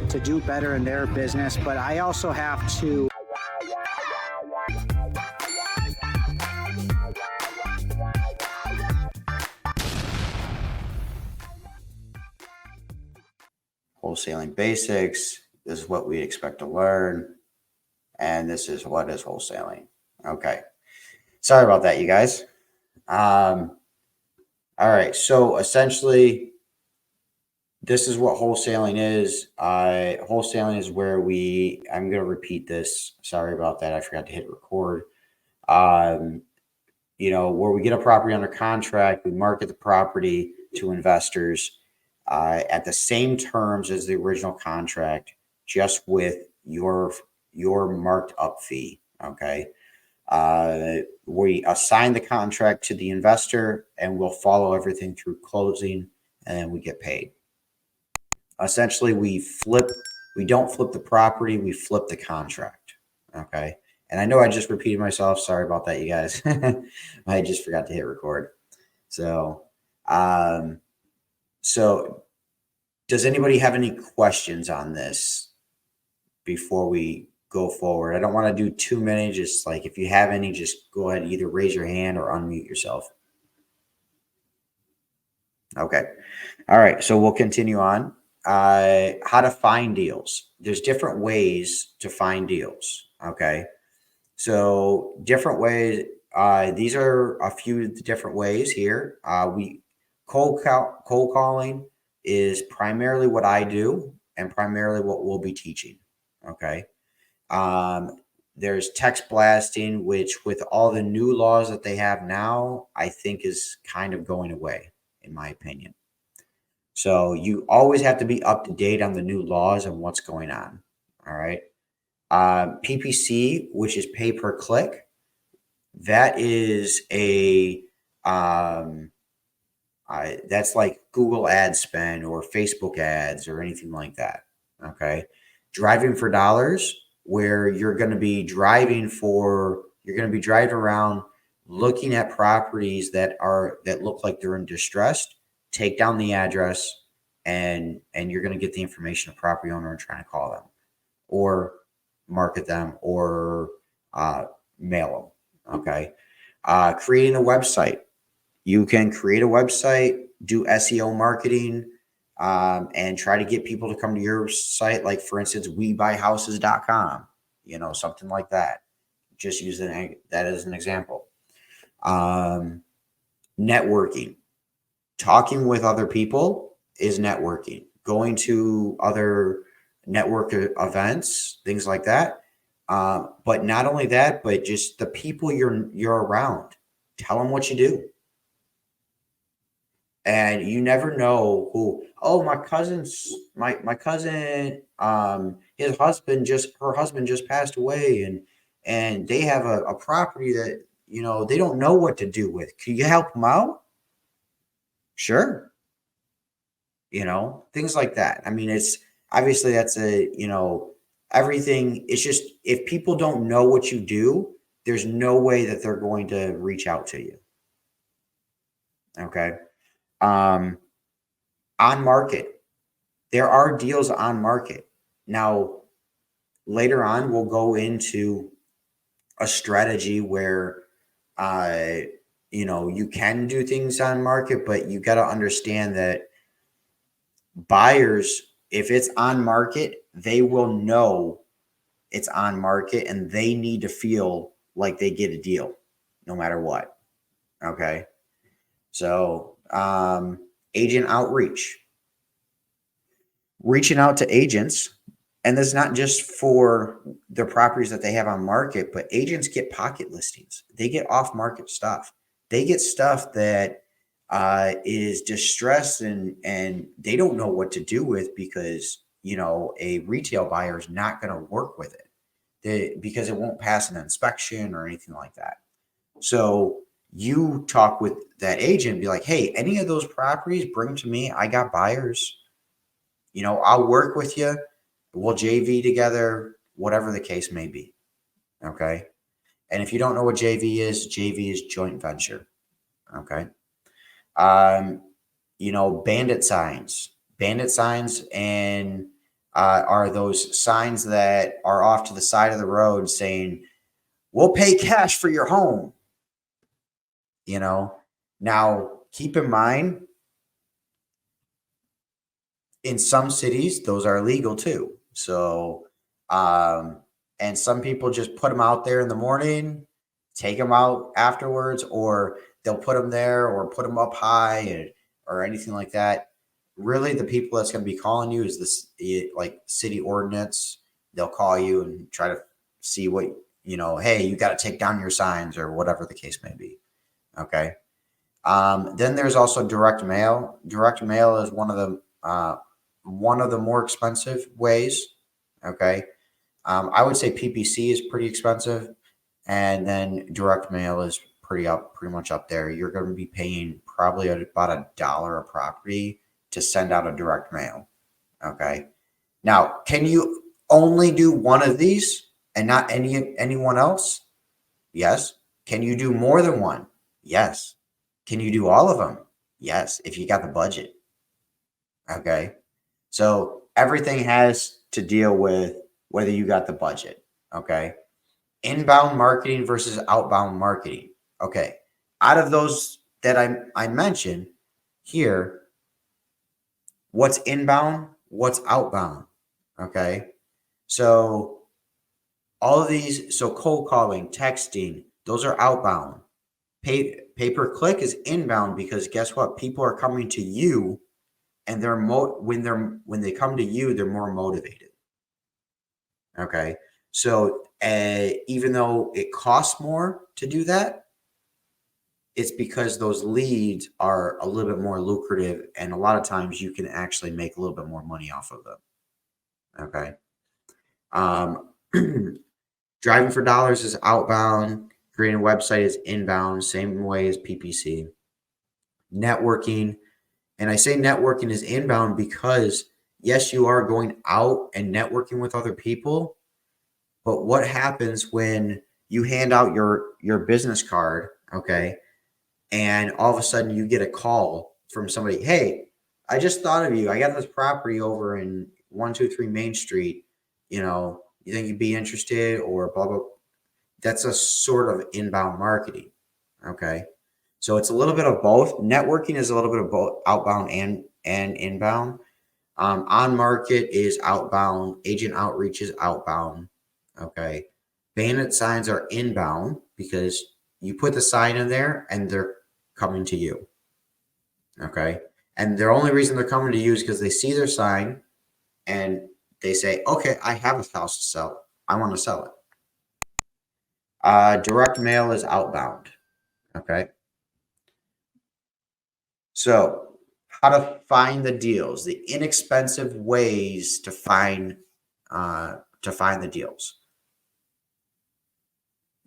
to do better in their business, but I also have to wholesaling basics. This is what we expect to learn. And this is what is wholesaling. Okay. Sorry about that, you guys. All right. So essentially, this is what wholesaling is. Wholesaling is where I'm going to repeat this. Sorry about that. I forgot to hit record. Where we get a property under contract, we market the property to investors at the same terms as the original contract, just with your marked up fee. Okay. We assign the contract to the investor and we'll follow everything through closing, and then we get paid. Essentially, we don't flip the property, we flip the contract. Okay. And I know I just repeated myself. Sorry about that, you guys. I just forgot to hit record. So does anybody have any questions on this before we go forward? I don't want to do too many. Just like if you have any, just go ahead and either raise your hand or unmute yourself. Okay. All right. So we'll continue on. How to find deals. There's different ways to find deals. Okay. So different ways. These are a few different ways here. Cold calling is primarily what I do and primarily what we'll be teaching. Okay. There's text blasting, which with all the new laws that they have now, I think is kind of going away, in my opinion. So you always have to be up to date on the new laws and what's going on. All right. PPC, which is pay per click. That is that's like Google ad spend or Facebook ads or anything like that. Okay. Driving for dollars, where you're going to be driving around looking at properties that look like they're in distress, take down the address, and you're going to get the information of property owner and trying to call them or market them or mail them. Okay. Creating a website. You can create a website, do SEO marketing, and try to get people to come to your site. Like for instance, 𝐕𝐢𝐝houses.com, something like that. Just using that as an example. Networking, talking with other people is networking. Going to other network events, things like that. But not only that, but just the people you're around. Tell them what you do. And you never know who. Oh, my cousin, her husband just passed away, and they have a property that they don't know what to do with. Can you help them out? Sure. Things like that. I mean, it's obviously that's everything. It's just if people don't know what you do, there's no way that they're going to reach out to you. Okay. On market, there are deals on market. Now, later on, we'll go into a strategy where, you can do things on market, but you got to understand that buyers, if it's on market, they will know it's on market and they need to feel like they get a deal no matter what. Okay. So, agent outreach, reaching out to agents. And that's not just for the properties that they have on market, but agents get pocket listings. They get off market stuff. They get stuff that is distressed and they don't know what to do with because, a retail buyer is not going to work with it because it won't pass an inspection or anything like that. So you talk with that agent, be like, hey, any of those properties, bring them to me. I got buyers. I'll work with you. We'll JV together, whatever the case may be. Okay. And if you don't know what JV is joint venture. Okay. Bandit signs. Bandit signs and are those signs that are off to the side of the road saying, "We'll pay cash for your home." You know, now keep in mind, in some cities, those are illegal too. So, and some people just put them out there in the morning, take them out afterwards, or they'll put them there or put them up high or anything like that. Really, the people that's going to be calling you is this, like city ordinance. They'll call you and try to see what, hey, you got to take down your signs or whatever the case may be. Okay. Then there's also direct mail. Direct mail is one of the more expensive ways. Okay. I would say PPC is pretty expensive, and then direct mail is pretty much up there. You're going to be paying probably about $1 a property to send out a direct mail. Okay. Now, can you only do one of these and not anyone else? Yes. Can you do more than one? Yes. Can you do all of them? Yes, if you got the budget. Okay. So everything has to deal with whether you got the budget. Okay. Inbound marketing versus outbound marketing. Okay. Out of those that I mentioned here, what's inbound? What's outbound? Okay. So all of these, so cold calling, texting, those are outbound. Pay-per-click is inbound, because guess what? People are coming to you, and when they come to you, they're more motivated. Okay. So even though it costs more to do that, it's because those leads are a little bit more lucrative, and a lot of times you can actually make a little bit more money off of them. Okay. Driving for dollars is outbound. Creating a website is inbound, same way as PPC. Networking, and I say networking is inbound because, yes, you are going out and networking with other people, but what happens when you hand out your business card, okay, and all of a sudden you get a call from somebody, "Hey, I just thought of you. I got this property over in 123 Main Street. You think you'd be interested?" Or blah, blah. That's a sort of inbound marketing. Okay. So it's a little bit of both. Networking is a little bit of both outbound and inbound. On market is outbound. Agent outreach is outbound. Okay. Bandit signs are inbound because you put the sign in there and they're coming to you. Okay. And the only reason they're coming to you is because they see their sign and they say, "Okay, I have a house to sell. I want to sell it." Direct mail is outbound. Okay. So how to find the deals, the inexpensive ways to find the deals.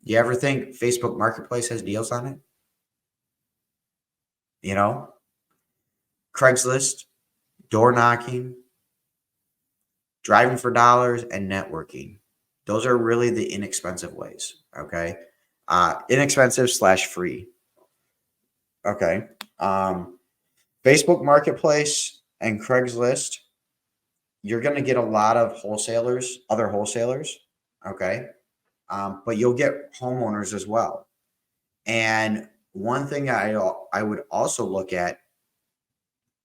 You ever think Facebook Marketplace has deals on it? Craigslist, door knocking, driving for dollars, and networking. Those are really the inexpensive ways. Okay. Inexpensive / free. Okay. Facebook Marketplace and Craigslist, you're going to get a lot of other wholesalers. Okay. But you'll get homeowners as well. And one thing I would also look at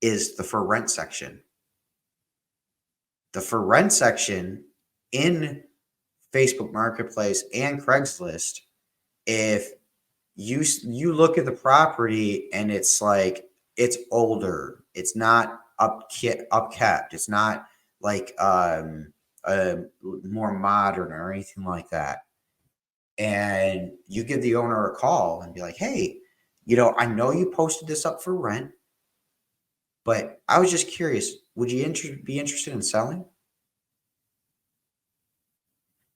is the for rent section. The for rent section in Facebook Marketplace and Craigslist, if you look at the property and it's like, it's older, it's not upkept, it's not like more modern or anything like that, and you give the owner a call and be like, "Hey, I know you posted this up for rent, but I was just curious, would you be interested in selling?"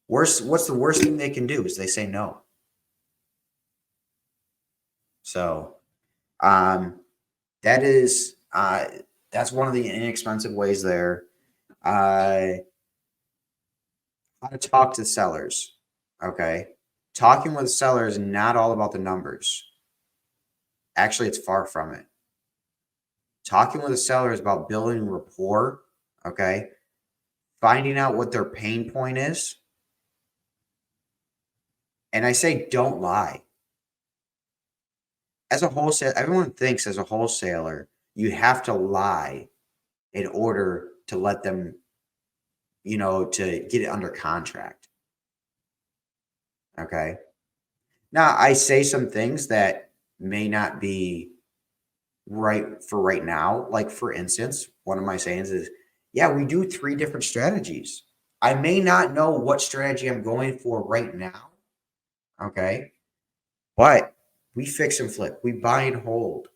What's the worst thing they can do is they say no. So that's one of the inexpensive ways there. How to talk to sellers. Okay. Talking with sellers is not all about the numbers. Actually, it's far from it. talking with a seller is about building rapport, okay? Finding out what their pain point is. And I say, don't lie. As a wholesaler, everyone thinks as a wholesaler, you have to lie in order to let them, to get it under contract. Okay. Now, I say some things that may not be right for right now. Like, for instance, one of my sayings is, yeah, we do 3 different strategies. I may not know what strategy I'm going for right now. Okay. But we fix and flip, we buy and hold.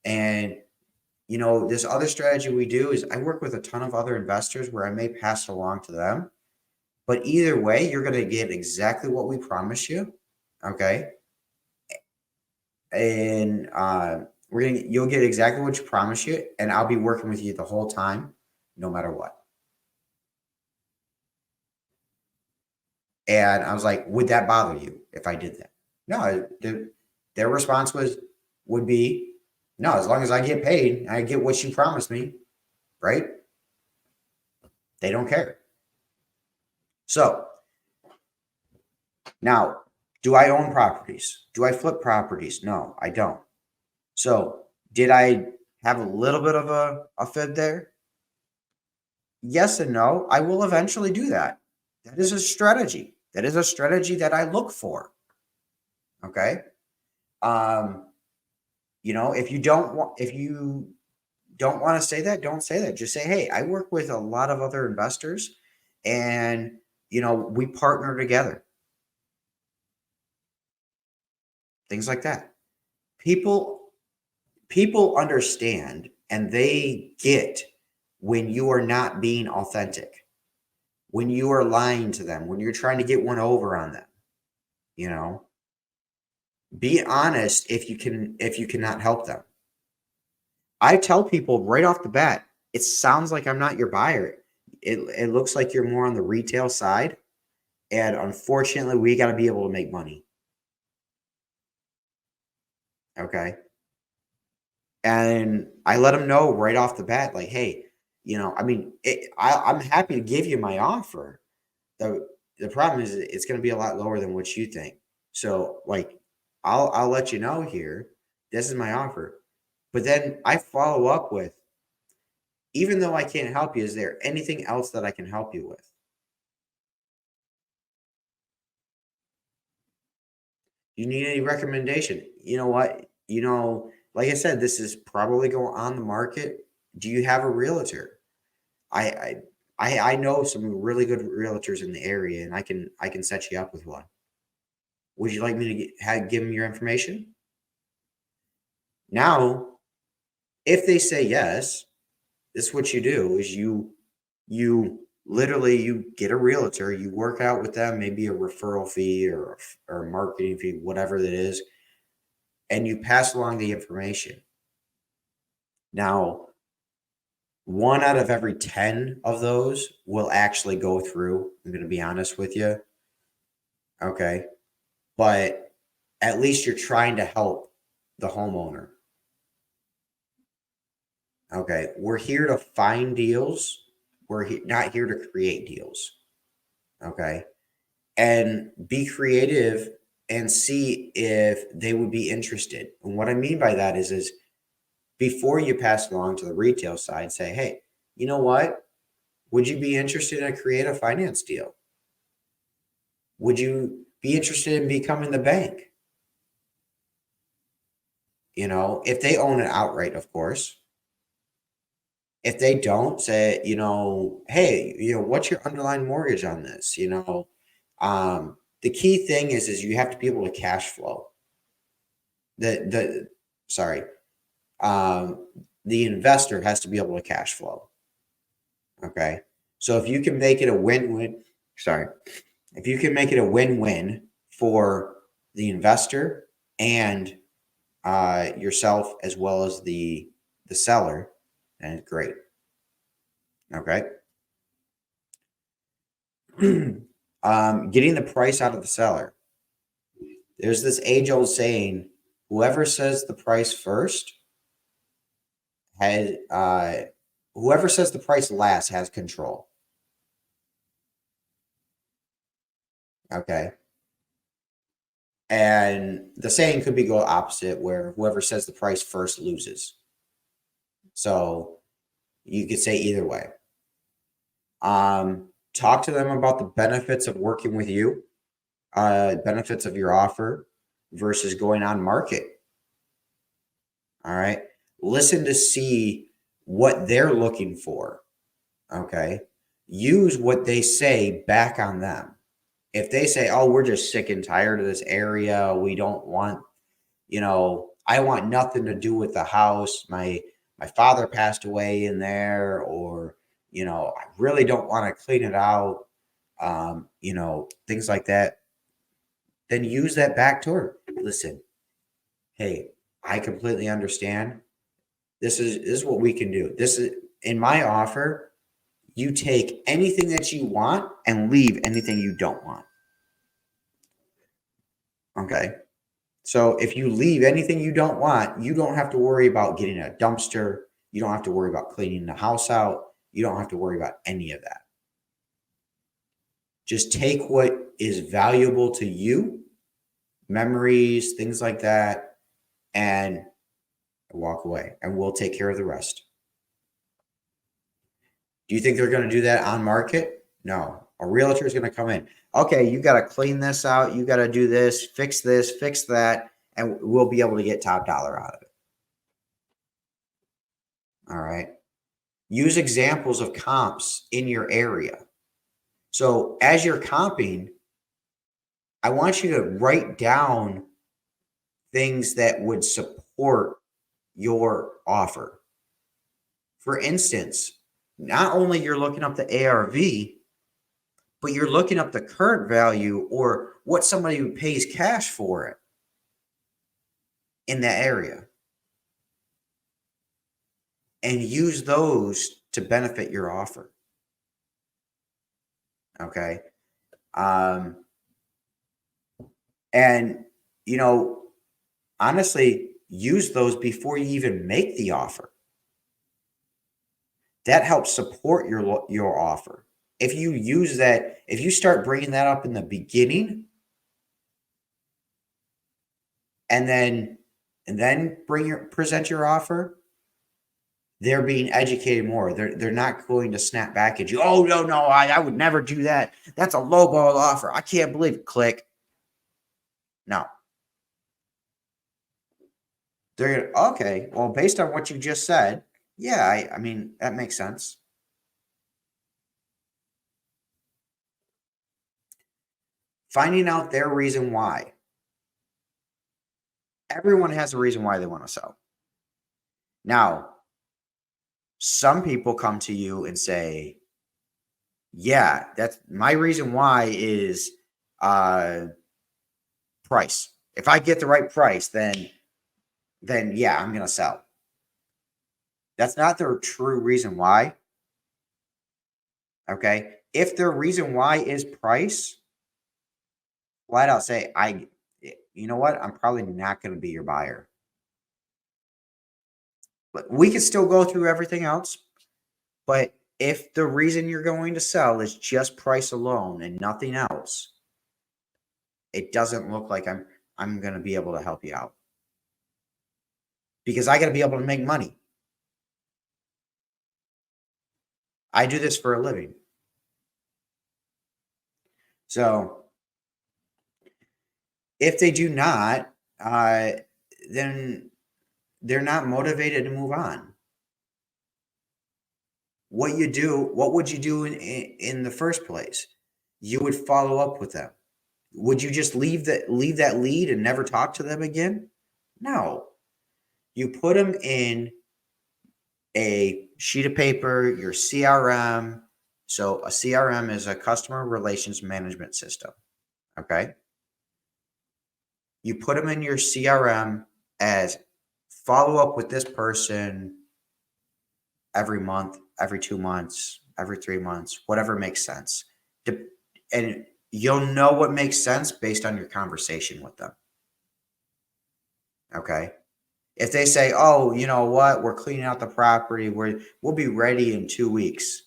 And, this other strategy we do is I work with a ton of other investors where I may pass it along to them. But either way, you're going to get exactly what we promise you. Okay. And you'll get exactly what you promise you. And I'll be working with you the whole time, no matter what. And I was like, would that bother you if I did that? No, their response would be, no, as long as I get paid, I get what you promised me, right? They don't care. So now, do I own properties? Do I flip properties? No, I don't. So did I have a little bit of a fib there? Yes and no. I will eventually do that. That is a strategy. That is a strategy that I look for. Okay. If you don't want to say that, don't say that. Just say, hey, I work with a lot of other investors and, we partner together. Things like that. People understand and they get when you are not being authentic, when you are lying to them, when you're trying to get one over on them. Be honest if you cannot help them. I tell people right off the bat, it sounds like I'm not your buyer. It looks like you're more on the retail side. And unfortunately, we got to be able to make money. Okay. And I let them know right off the bat, like, hey, I'm happy to give you my offer. The problem is it's going to be a lot lower than what you think. So, like, I'll let you know here. This is my offer. But then I follow up with, even though I can't help you, is there anything else that I can help you with? You need any recommendation? You know what? Like I said, this is probably going on the market. Do you have a realtor? I know some really good realtors in the area, and I can set you up with one. Would you like me to give them your information? Now, if they say yes, this is what you do: is you literally you get a realtor, you work out with them, maybe a referral fee or a marketing fee, whatever that is, and you pass along the information. Now, 1 out of every 10 of those will actually go through. I'm going to be honest with you. Okay. But at least you're trying to help the homeowner. Okay. We're here to find deals. We're not here to create deals. Okay. And be creative and see if they would be interested. And what I mean by that is before you pass it along to the retail side, say, hey, you know what? Would you be interested in a creative finance deal? Would you be interested in becoming the bank? If they own it outright, of course. If they don't, say, hey, what's your underlying mortgage on this? The key thing is you have to be able to cash flow. The investor has to be able to cash flow. Okay. So if you can make it a win-win, if you can make it a win-win for the investor and yourself as well as the seller, then it's great. Okay. Getting the price out of the seller. There's this age-old saying, whoever says the price first whoever says the price last has control. Okay. And the saying could be go opposite, where whoever says the price first loses. So you could say either way. Talk to them about the benefits of working with you, benefits of your offer versus going on market. All right. Listen to see what they're looking for. Okay. Use what they say back on them. If they say, oh, we're just sick and tired of this area, we don't want, I want nothing to do with the house. My father passed away in there, or, I really don't want to clean it out, things like that. Then use that back to her. Listen, hey, I completely understand. This is what we can do. This is in my offer. You take anything that you want and leave anything you don't want. Okay. So if you leave anything you don't want, you don't have to worry about getting a dumpster. You don't have to worry about cleaning the house out. You don't have to worry about any of that. Just take what is valuable to you, memories, things like that, and walk away, and we'll take care of the rest. Do you think they're going to do that on market? No. A realtor is going to come in. Okay, you got to clean this out. You got to do this, fix that, and we'll be able to get top dollar out of it. All right. Use examples of comps in your area. So as you're comping, I want you to write down things that would support your offer. For instance, not only you're looking up the ARV, but you're looking up the current value or what somebody who pays cash for it in that area, and use those to benefit your offer. Okay. And, honestly, use those before you even make the offer. That helps support your offer. If you use that, if you start bringing that up in the beginning, and then present your offer, they're being educated more. They're not going to snap back at you. Oh, no, I would never do that. That's a lowball offer. I can't believe it. Click. No. They're okay. Well, based on what you just said, yeah, I mean, that makes sense. Finding out their reason why. Everyone has a reason why they want to sell. Now, some people come to you and say, yeah, that's my reason why is price. If I get the right price, then yeah, I'm going to sell. That's not their true reason why. Okay. If their reason why is price, flat out say, you know what? I'm probably not going to be your buyer. But we can still go through everything else. But if the reason you're going to sell is just price alone and nothing else, it doesn't look like I'm going to be able to help you out. Because I got to be able to make money. I do this for a living. So if they do not, then they're not motivated to move on. What would you do in the first place? You would follow up with them. Would you just leave that lead and never talk to them again? No. You put them in a sheet of paper, your CRM. So a CRM is a customer relations management system. Okay. You put them in your CRM as follow up with this person every month, every 2 months, every 3 months, whatever makes sense. And you'll know what makes sense based on your conversation with them. Okay. If they say, oh, you know what, we're cleaning out the property, we'll be ready in 2 weeks.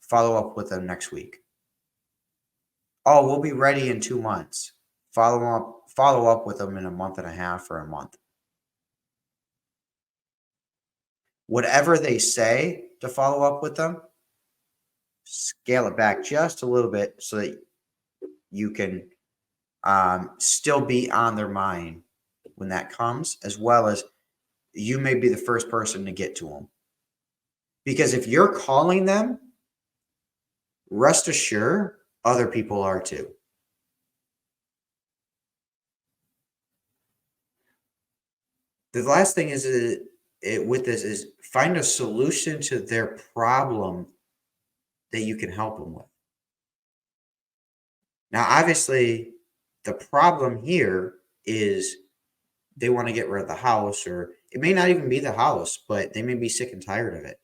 Follow up with them next week. Oh, we'll be ready in 2 months. Follow up with them in a month and a half or a month. Whatever they say to follow up with them, scale it back just a little bit so that you can still be on their mind when that comes, as well as you may be the first person to get to them. Because if you're calling them, rest assured, other people are too. The last thing is with this is find a solution to their problem that you can help them with. Now, obviously, the problem here is they want to get rid of the house, or it may not even be the house, but they may be sick and tired of it.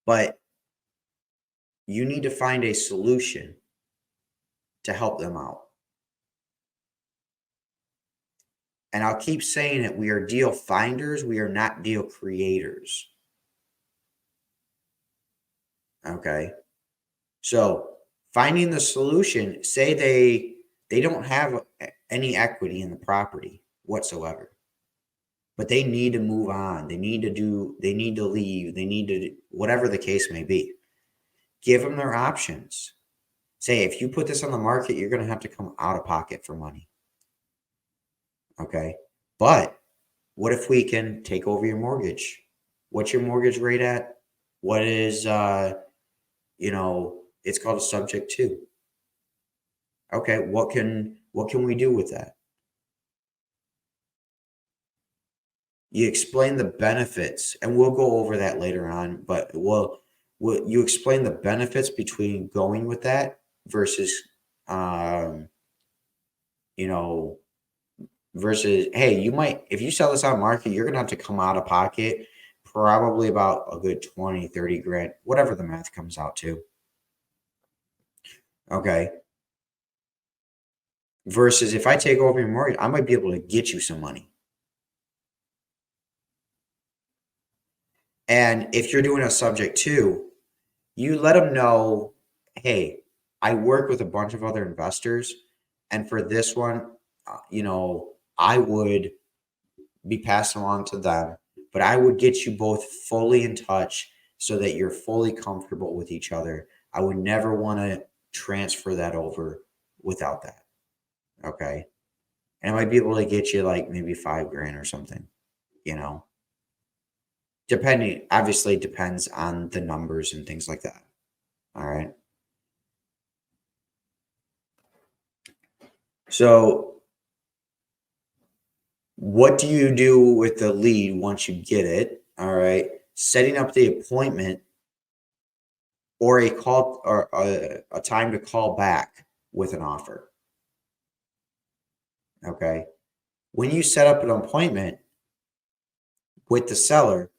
But you need to find a solution to help them out. And I'll keep saying it, we are deal finders, we are not deal creators. Okay? So finding the solution, say they don't have any equity in the property whatsoever, but they need to move on. They need to leave. They need to, whatever the case may be. Give them their options. Say, if you put this on the market, you're going to have to come out of pocket for money. Okay. But what if we can take over your mortgage? What's your mortgage rate at? What is, it's called a subject to. Okay. What can we do with that? You explain the benefits, and we'll go over that later on, but you explain the benefits between going with that versus, versus, hey, you might, if you sell this on market, you're going to have to come out of pocket probably about a good 20, 30 grand, whatever the math comes out to. Okay. Versus if I take over your mortgage, I might be able to get you some money. And if you're doing a subject to, you let them know, hey, I work with a bunch of other investors, and for this one, I would be passing along to them, but I would get you both fully in touch so that you're fully comfortable with each other. I would never want to transfer that over without that. Okay. And I might be able to get you like maybe $5 grand or something, depending, obviously depends on the numbers and things like that. All right. So what do you do with the lead once you get it? All right. Setting up the appointment or a call or a time to call back with an offer. Okay. When you set up an appointment with the seller,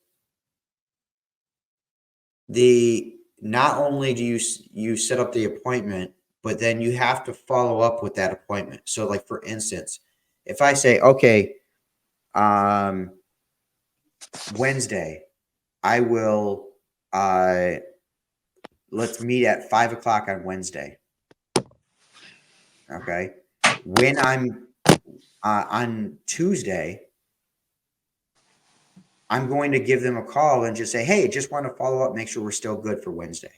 not only do you set up the appointment, but then you have to follow up with that appointment. So like, for instance, if I say, okay, Wednesday, I will, let's meet at 5 o'clock on Wednesday. Okay. When I'm on Tuesday, I'm going to give them a call and just say, hey, just want to follow up, make sure we're still good for Wednesday.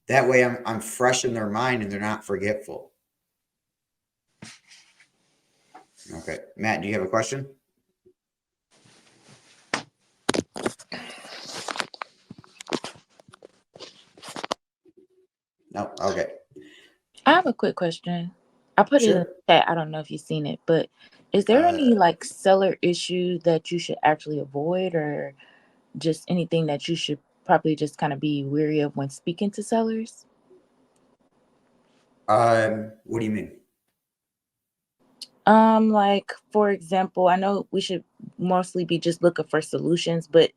That way I'm fresh in their mind and they're not forgetful. Okay. Matt, do you have a question? No. Okay. I have a quick question. I put it in the chat. I don't know if you've seen it, but is there any like seller issue that you should actually avoid, or just anything that you should probably just kind of be wary of when speaking to sellers? What do you mean? Like, for example, I know we should mostly be just looking for solutions, but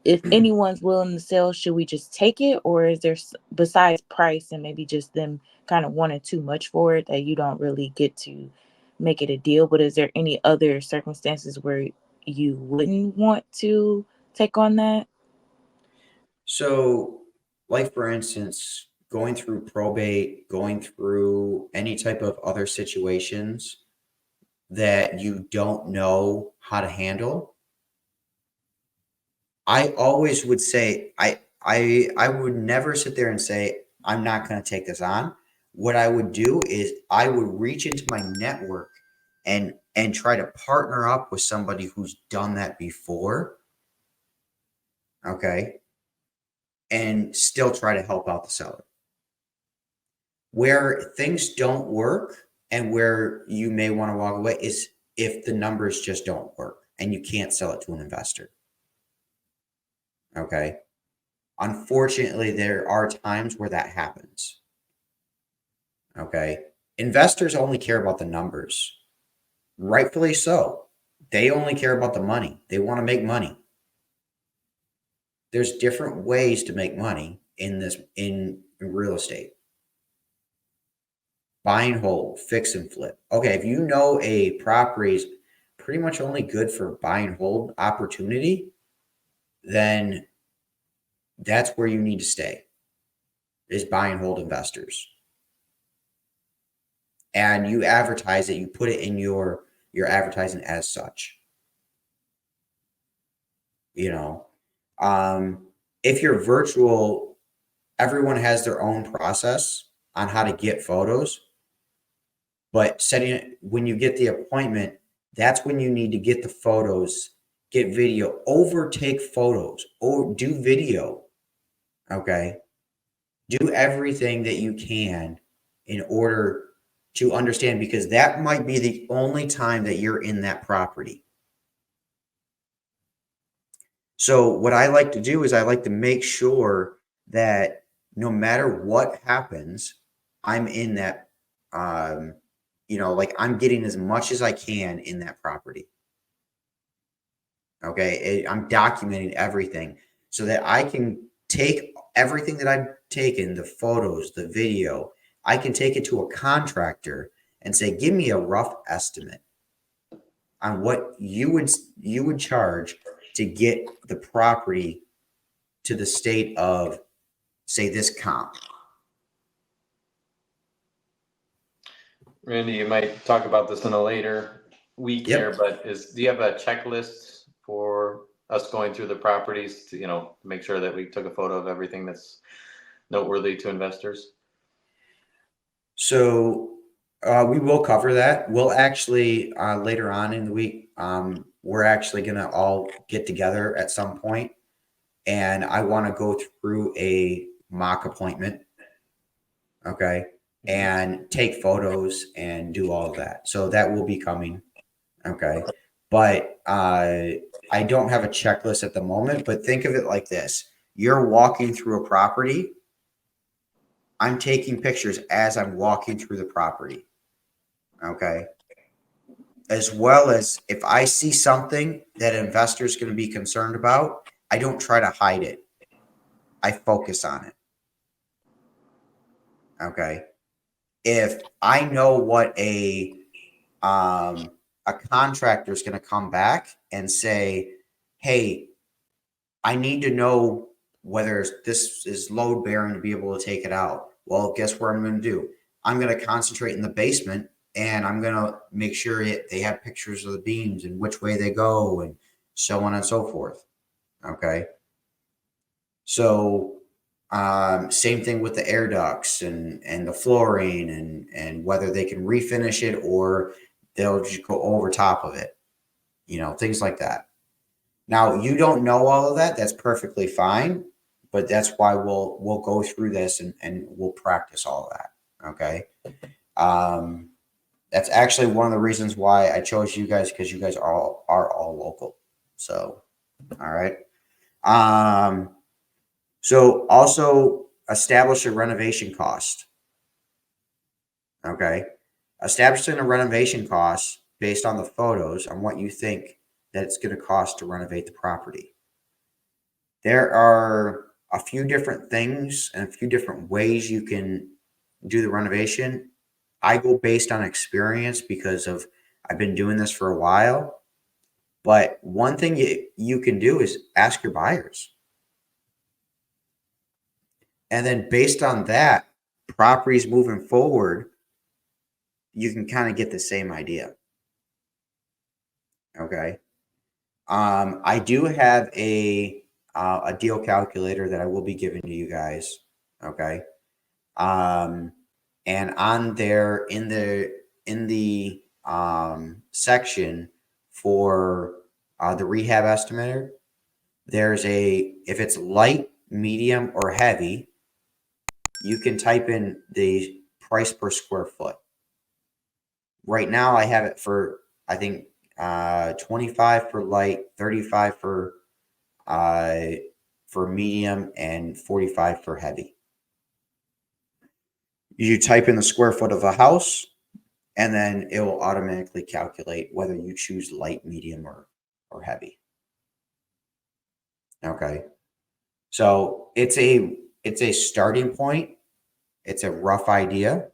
if anyone's willing to sell, should we just take it, or is there besides price and maybe just them kind of wanting too much for it that you don't really get to make it a deal? But is there any other circumstances where you wouldn't want to take on that? So, like for instance, going through probate, going through any type of other situations that you don't know how to handle, I always would say I would never sit there and say I'm not going to take this on. What I would do is I would reach into my network and try to partner up with somebody who's done that before. Okay. And still try to help out the seller. Where things don't work and where you may want to walk away is if the numbers just don't work and you can't sell it to an investor. Okay. Unfortunately, there are times where that happens. Okay. Investors only care about the numbers. Rightfully so. They only care about the money. They want to make money. There's different ways to make money in real estate. Buy and hold, fix and flip. Okay, if you know a property is pretty much only good for buy and hold opportunity, then that's where you need to stay, is buy and hold investors. And you advertise it, you put it in your advertising as such. You know, if you're virtual, everyone has their own process on how to get photos. But setting it when you get the appointment, that's when you need to get the photos, get video, overtake photos, or do video. Okay. Do everything that you can in order to understand, because that might be the only time that you're in that property. So what I like to do is I like to make sure that no matter what happens, I'm in that, like I'm getting as much as I can in that property. Okay. I'm documenting everything so that I can take everything that I've taken, the photos, the video, I can take it to a contractor and say, give me a rough estimate on what you would charge to get the property to the state of, say, this comp. Randy, you might talk about this in a later week here, but do you have a checklist for us going through the properties to, make sure that we took a photo of everything that's noteworthy to investors? So we will cover that. We'll actually later on in the week, we're actually going to all get together at some point, and I want to go through a mock appointment. Okay. And take photos and do all of that. So that will be coming. Okay. But I don't have a checklist at the moment, but think of it like this. You're walking through a property. I'm taking pictures as I'm walking through the property. Okay. As well as if I see something that an investor is going to be concerned about, I don't try to hide it. I focus on it. Okay. If I know what a contractor is going to come back and say, hey, I need to know whether this is load bearing to be able to take it out. Well, guess what I'm going to do? I'm going to concentrate in the basement, and I'm going to make sure they have pictures of the beams and which way they go and so on and so forth. Okay. So same thing with the air ducts and the flooring and whether they can refinish it or they'll just go over top of it, things like that. Now, you don't know all of that. That's perfectly fine, but that's why we'll go through this and we'll practice all of that. Okay. That's actually one of the reasons why I chose you guys, because you guys are all local. So, all right. So also establish a renovation cost. Okay. Establishing a renovation cost based on the photos on what you think that it's going to cost to renovate the property. There are a few different things and a few different ways you can do the renovation. I go based on experience because I've been doing this for a while. But one thing you can do is ask your buyers. And then based on that, properties moving forward, you can kind of get the same idea. Okay. I do have a deal calculator that I will be giving to you guys. Okay. And on there in the section for the rehab estimator, there's if it's light, medium, or heavy, you can type in the price per square foot. Right now I have it for, I think, 25 for light, 35 for medium, and 45 for heavy. You type in the square foot of a house, and then it will automatically calculate whether you choose light, medium, or heavy. Okay. So it's a starting point. It's a rough idea.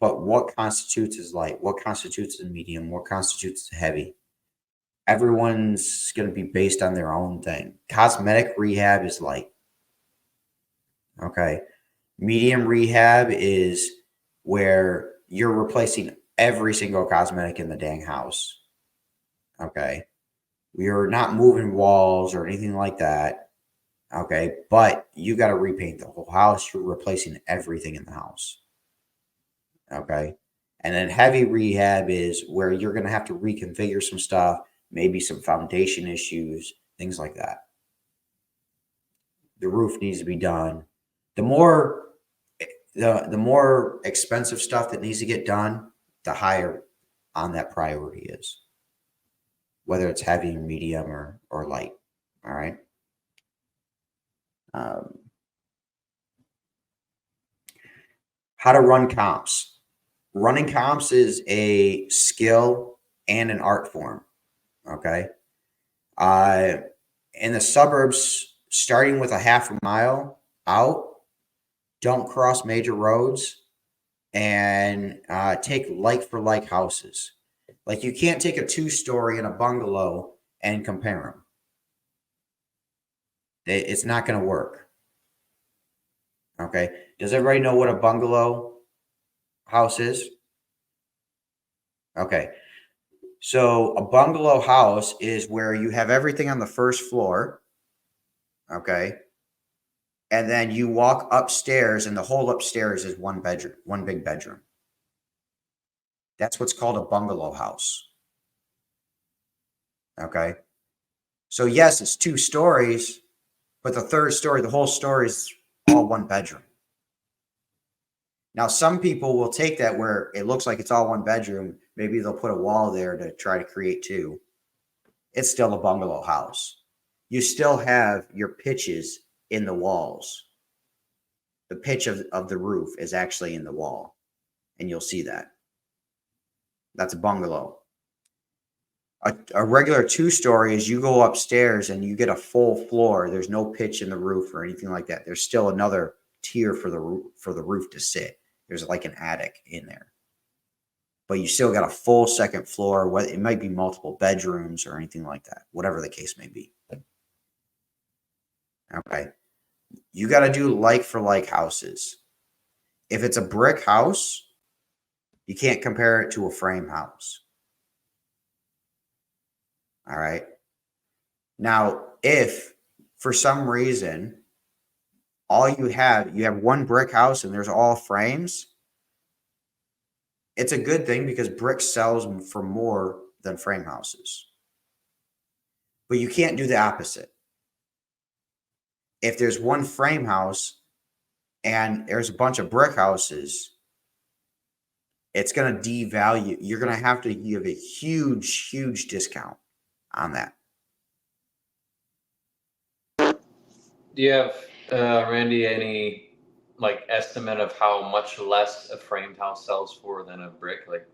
But what constitutes as light? What constitutes as medium? What constitutes as heavy? Everyone's going to be based on their own thing. Cosmetic rehab is light. Okay. Medium rehab is where you're replacing every single cosmetic in the dang house. Okay. We are not moving walls or anything like that. Okay. But you got to repaint the whole house. You're replacing everything in the house. Okay. And then heavy rehab is where you're going to have to reconfigure some stuff, maybe some foundation issues, things like that. The roof needs to be done. The more expensive stuff that needs to get done, the higher on that priority is, whether it's heavy, medium, or light. All right. How to run comps. Running comps is a skill and an art form. Okay. In the suburbs, starting with a half a mile out, don't cross major roads, and take like for like houses. Like, you can't take a 2-story and a bungalow and compare them. It's not going to work. Okay. Does everybody know what a bungalow house is? Okay. So a bungalow house is where you have everything on the first floor. Okay. And then you walk upstairs, and the whole upstairs is one bedroom, one big bedroom. That's what's called a bungalow house. Okay. So yes, it's 2 stories, but the third story, the whole story is all one bedroom. Now, some people will take that where it looks like it's all one bedroom. Maybe they'll put a wall there to try to create 2. It's still a bungalow house. You still have your pitches in the walls. The pitch of the roof is actually in the wall, and you'll see that. That's a bungalow. A regular 2-story is you go upstairs and you get a full floor. There's no pitch in the roof or anything like that. There's still another tier for the roof to sit. There's like an attic in there, but you still got a full second floor. What it might be multiple bedrooms or anything like that, whatever the case may be. Okay. You got to do like for like houses. If it's a brick house, you can't compare it to a frame house. All right. Now, if for some reason you have one brick house and there's all frames, it's a good thing because brick sells for more than frame houses. But you can't do the opposite. If there's one frame house and there's a bunch of brick houses, it's going to devalue. You're going to have to give a huge, huge discount on that. Do you have, Randy, any like estimate of how much less a framed house sells for than a brick? Like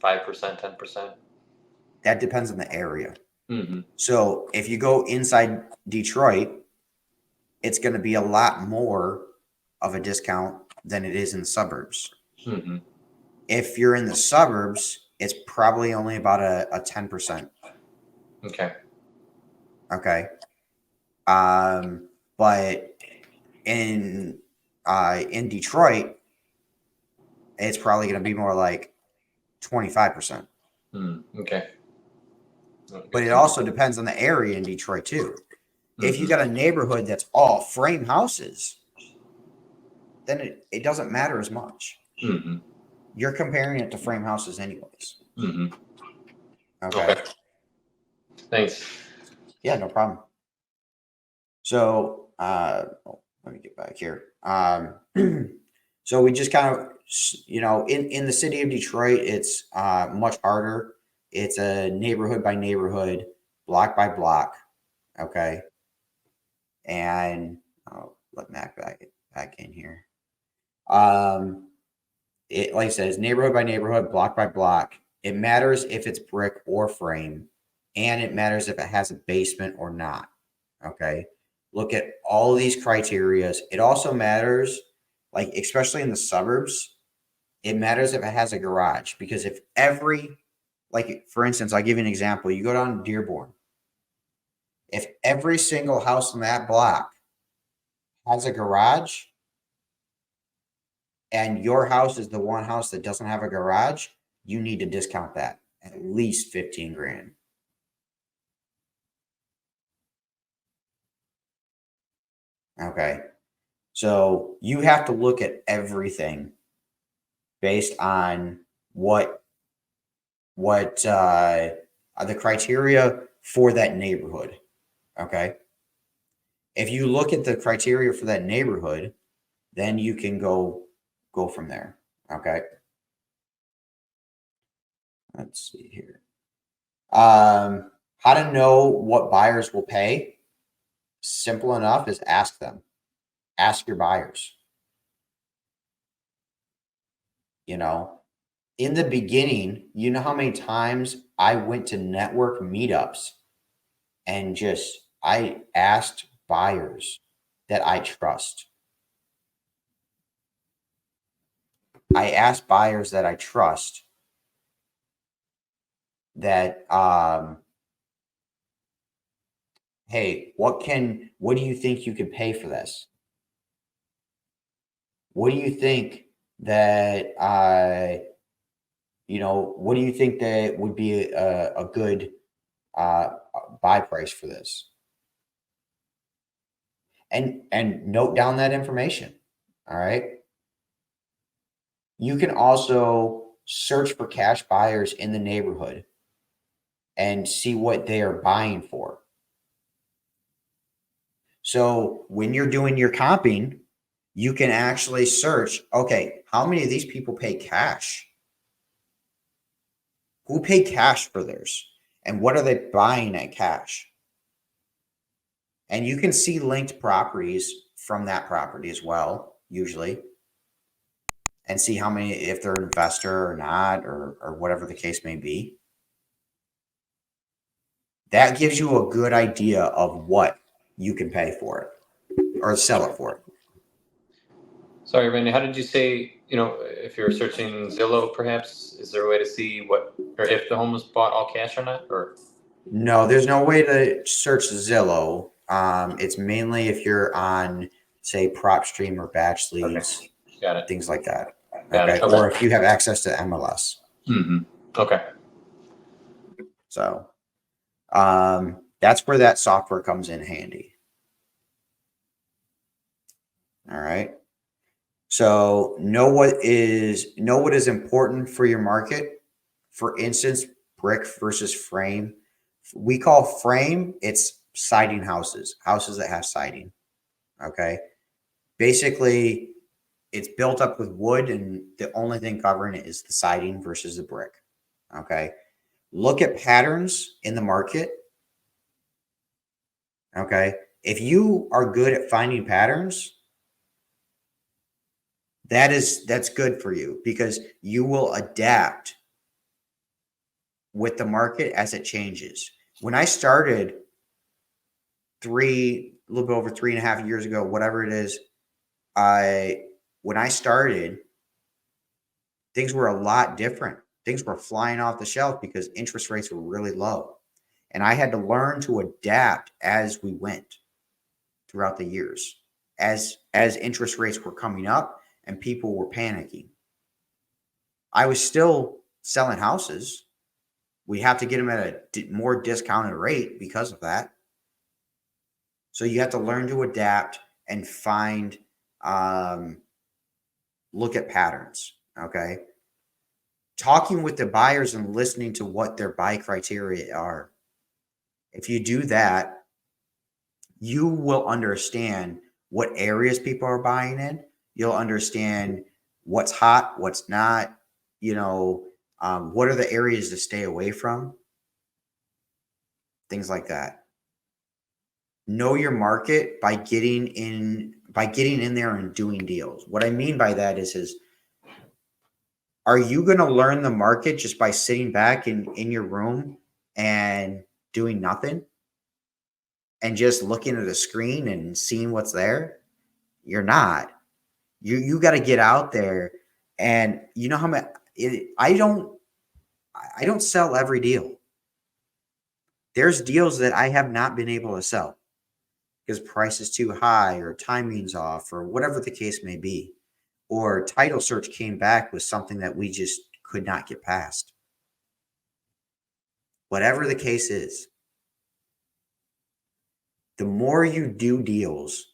5%, 10%? That depends on the area. Mm-hmm. So if you go inside Detroit, it's going to be a lot more of a discount than it is in the suburbs. Mm-hmm. If you're in the suburbs, it's probably only about a 10%. Okay. Okay. But in Detroit, it's probably going to be more like 25%. Okay. But it also depends on the area in Detroit too. If you got a neighborhood that's all frame houses, then it doesn't matter as much. Mm-hmm. You're comparing it to frame houses anyways. Mm-hmm. Okay. Thanks. Yeah, no problem. So let me get back here. So we just kind of, in the city of Detroit, it's much harder. It's a neighborhood by neighborhood, block by block. Okay. And I'll let Mac back in here. It, like I said, it's neighborhood by neighborhood, block by block. It matters if it's brick or frame, and it matters if it has a basement or not. Okay. Look at all of these criterias. It also matters, like, especially in the suburbs, it matters if it has a garage, because if like, for instance, I'll give you an example. You go down to Dearborn. If every single house on that block has a garage, and your house is the one house that doesn't have a garage, you need to discount that at least 15 grand. Okay. So you have to look at everything based on what are the criteria for that neighborhood. Okay. If you look at the criteria for that neighborhood, then you can go from there. Okay. Let's see here. How to know what buyers will pay? Simple enough is ask them. Ask your buyers. In the beginning, you know how many times I went to network meetups and I asked buyers that I trust. I asked buyers that I trust that, hey, what do you think you could pay for this? What do you think that, what do you think that would be a good buy price for this? And note down that information. All right. You can also search for cash buyers in the neighborhood and see what they are buying for. So when you're doing your comping, you can actually search, okay, how many of these people pay cash? Who pay cash for theirs? And what are they buying at cash? And you can see linked properties from that property as well, usually, and see how many, if they're an investor or not, or whatever the case may be. That gives you a good idea of what you can pay for it or sell it for. Sorry, Randy, how did you say, if you're searching Zillow, perhaps, is there a way to see or if the home was bought all cash or not? Or no, there's no way to search Zillow. It's mainly if you're on, say, Propstream or Batch Leads, okay. Got it. Things like that. Got okay? It. Okay. Or if you have access to MLS. Mm-hmm. Okay. So that's where that software comes in handy. All right. So know what is important for your market. For instance, brick versus frame. We call frame, it's siding houses that have siding. Okay. Basically, it's built up with wood, and the only thing covering it is the siding versus the brick. Okay. Look at patterns in the market. Okay. If you are good at finding patterns, that's good for you, because you will adapt with the market as it changes. when I started a little bit over 3.5 years ago, whatever it is, when I started, things were a lot different. Things were flying off the shelf because interest rates were really low. And I had to learn to adapt as we went throughout the years, as interest rates were coming up and people were panicking. I was still selling houses. We have to get them at a more discounted rate because of that. So you have to learn to adapt and find, look at patterns. Okay. Talking with the buyers and listening to what their buy criteria are. If you do that, you will understand what areas people are buying in. You'll understand what's hot, what's not, what are the areas to stay away from? Things like that. Know your market by getting in there and doing deals. What I mean by that is are you going to learn the market just by sitting back in your room and doing nothing and just looking at a screen and seeing what's there? You're not. You got to get out there. And you know how much I don't sell every deal. There's deals that I have not been able to sell because price is too high or timing's off or whatever the case may be. Or title search came back with something that we just could not get past. Whatever the case is, the more you do deals,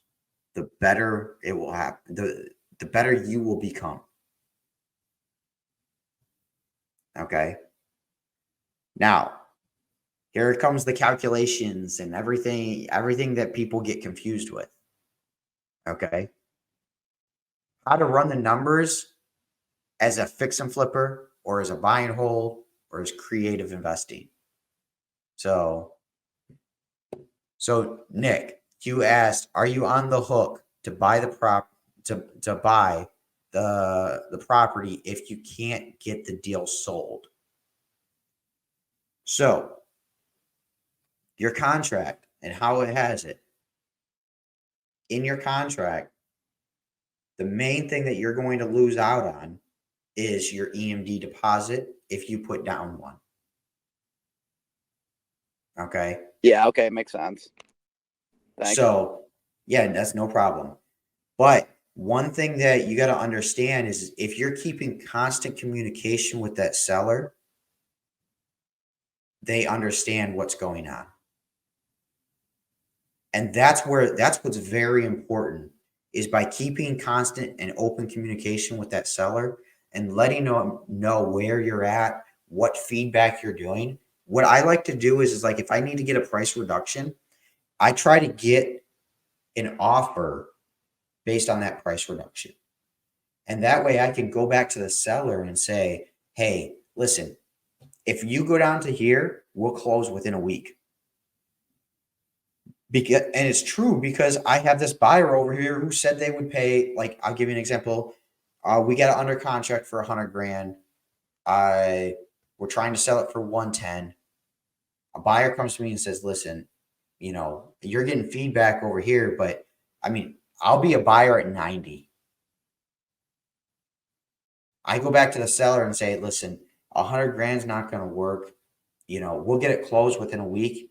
the better it will happen. The better you will become. Okay. Now, here comes the calculations and everything that people get confused with. Okay. How to run the numbers as a fix and flipper or as a buy and hold or as creative investing. So Nick, you asked, are you on the hook to buy the buy the property if you can't get the deal sold? So your contract and how it has it. In your contract, the main thing that you're going to lose out on is your EMD deposit if you put down one. Okay. Yeah. Okay. Makes sense. Thanks. So, yeah, that's no problem. But one thing that you got to understand is if you're keeping constant communication with that seller, they understand what's going on. And that's what's very important is by keeping constant and open communication with that seller and letting them know where you're at, what feedback you're doing. What I like to do is like, if I need to get a price reduction, I try to get an offer based on that price reduction. And that way I can go back to the seller and say, hey, listen, if you go down to here, we'll close within a week. And it's true because I have this buyer over here who said they would pay, like, I'll give you an example. We got it under contract for $100,000. We're trying to sell it for 110. A buyer comes to me and says, listen, you're getting feedback over here, but I mean, I'll be a buyer at 90. I go back to the seller and say, listen, $100,000 is not going to work. We'll get it closed within a week.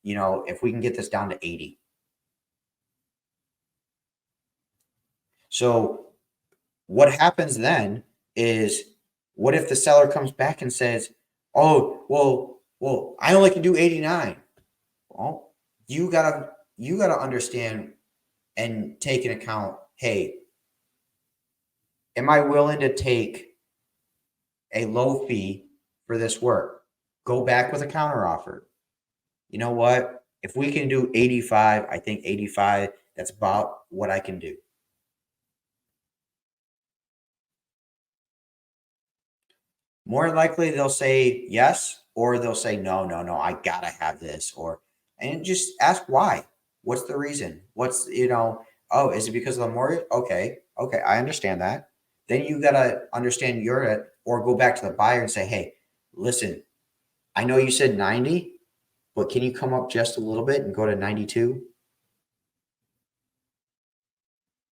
If we can get this down to 80. So what happens then is, what if the seller comes back and says, oh, well, I only can do 89. Well, you gotta understand and take into account, hey, am I willing to take a low fee for this work? Go back with a counter offer. You know what? If we can do 85, I think 85, that's about what I can do. More likely they'll say yes, or they'll say, no, I gotta have this. And just ask why. What's the reason? What's, oh, is it because of the mortgage? Okay, I understand that. Then you gotta understand or go back to the buyer and say, hey, listen, I know you said 90, but can you come up just a little bit and go to 92?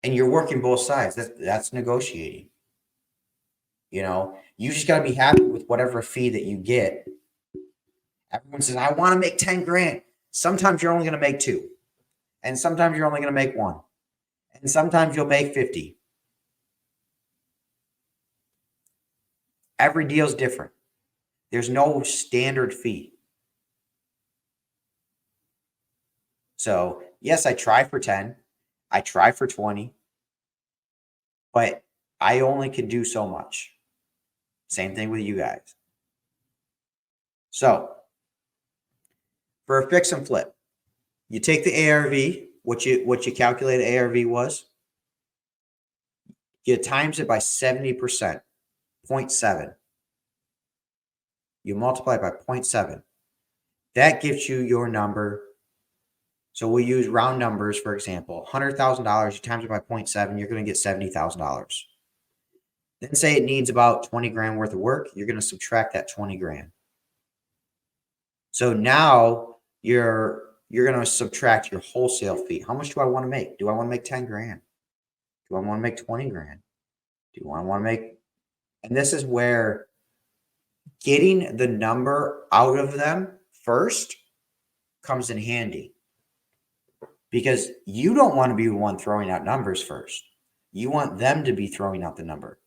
And you're working both sides. That's negotiating. You know, you just got to be happy with whatever fee that you get. Everyone says, I want to make 10 grand. Sometimes you're only going to make 2. And sometimes you're only going to make 1. And sometimes you'll make 50. Every deal is different. There's no standard fee. So, yes, I try for 10. I try for 20. But I only can do so much. Same thing with you guys. So, for a fix and flip, you take the ARV, what you calculated ARV was, you times it by 70%, 0.7. You multiply it by 0.7. That gives you your number. So we'll use round numbers, for example, $100,000, you times it by 0.7, you're going to get $70,000. Then say it needs about 20 grand worth of work, you're going to subtract that 20 grand. So now you're going to subtract your wholesale fee. How much do I want to make? Do I want to make 10 grand? Do I want to make 20 grand? Do I want to make? And this is where getting the number out of them first comes in handy. Because you don't want to be the one throwing out numbers first. You want them to be throwing out the number.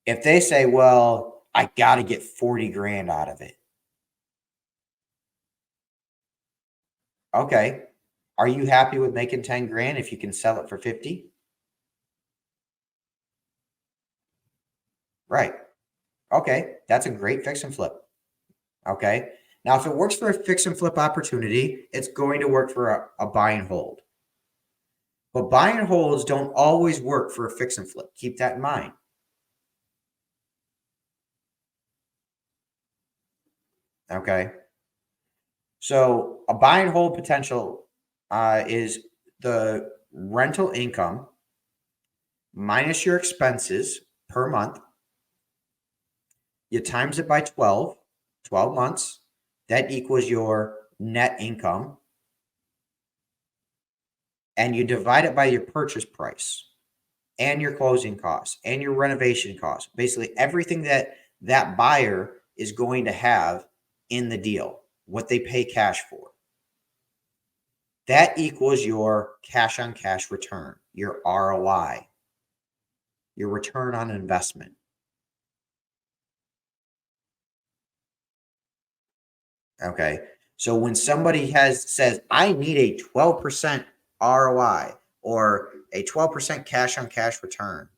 If they say, well, I got to get 40 grand out of it. Okay. Are you happy with making 10 grand if you can sell it for 50? Right. Okay. That's a great fix and flip. Okay. Now, if it works for a fix and flip opportunity, it's going to work for a buy and hold. But buy and holds don't always work for a fix and flip. Keep that in mind. Okay. So a buy and hold potential is the rental income minus your expenses per month. You times it by 12 months. That equals your net income. And you divide it by your purchase price and your closing costs and your renovation costs. Basically, everything that buyer is going to have in the deal, what they pay cash for. That equals your cash on cash return, your ROI, your return on investment. Okay. So when somebody says, I need a 12% ROI or a 12% cash on cash return,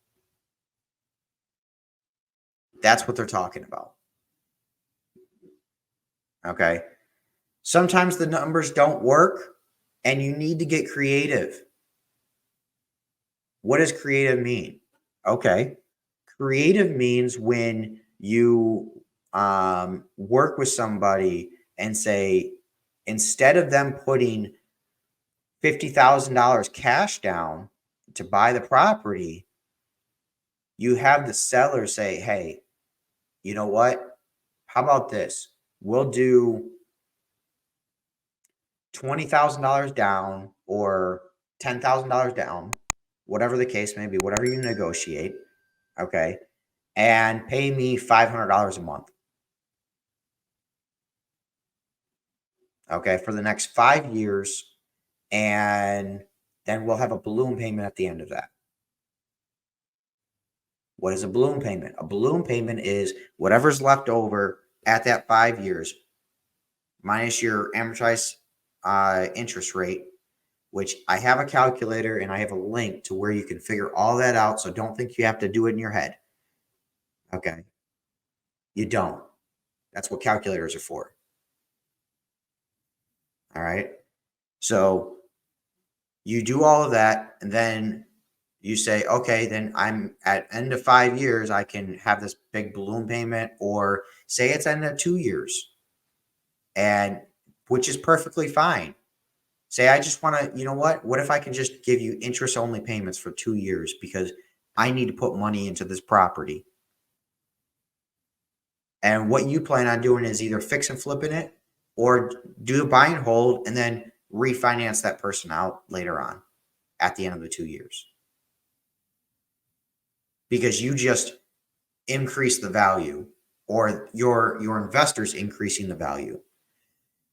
that's what they're talking about. Okay. Sometimes the numbers don't work and you need to get creative. What does creative mean? Okay. Creative means when you work with somebody and say, instead of them putting $50,000 cash down to buy the property, you have the seller say, hey, you know what? How about this? We'll do $20,000 down or $10,000 down, whatever the case may be, whatever you negotiate. Okay. And pay me $500 a month. Okay. For the next 5 years. And then we'll have a balloon payment at the end of that. What is a balloon payment? A balloon payment is whatever's left over at that 5 years minus your amortized interest rate, which I have a calculator and I have a link to where you can figure all that out. So don't think you have to do it in your head. Okay. You don't. That's what calculators are for. All right. So you do all of that and then you say, okay, then I'm at end of 5 years, I can have this big balloon payment, or say it's end of 2 years, and which is perfectly fine. Say, I just want to, you know what if I can just give you interest only payments for 2 years because I need to put money into this property. And what you plan on doing is either fix and flipping it or do a buy and hold and then refinance that person out later on at the end of the 2 years. Because you just increase the value, or your investors increasing the value.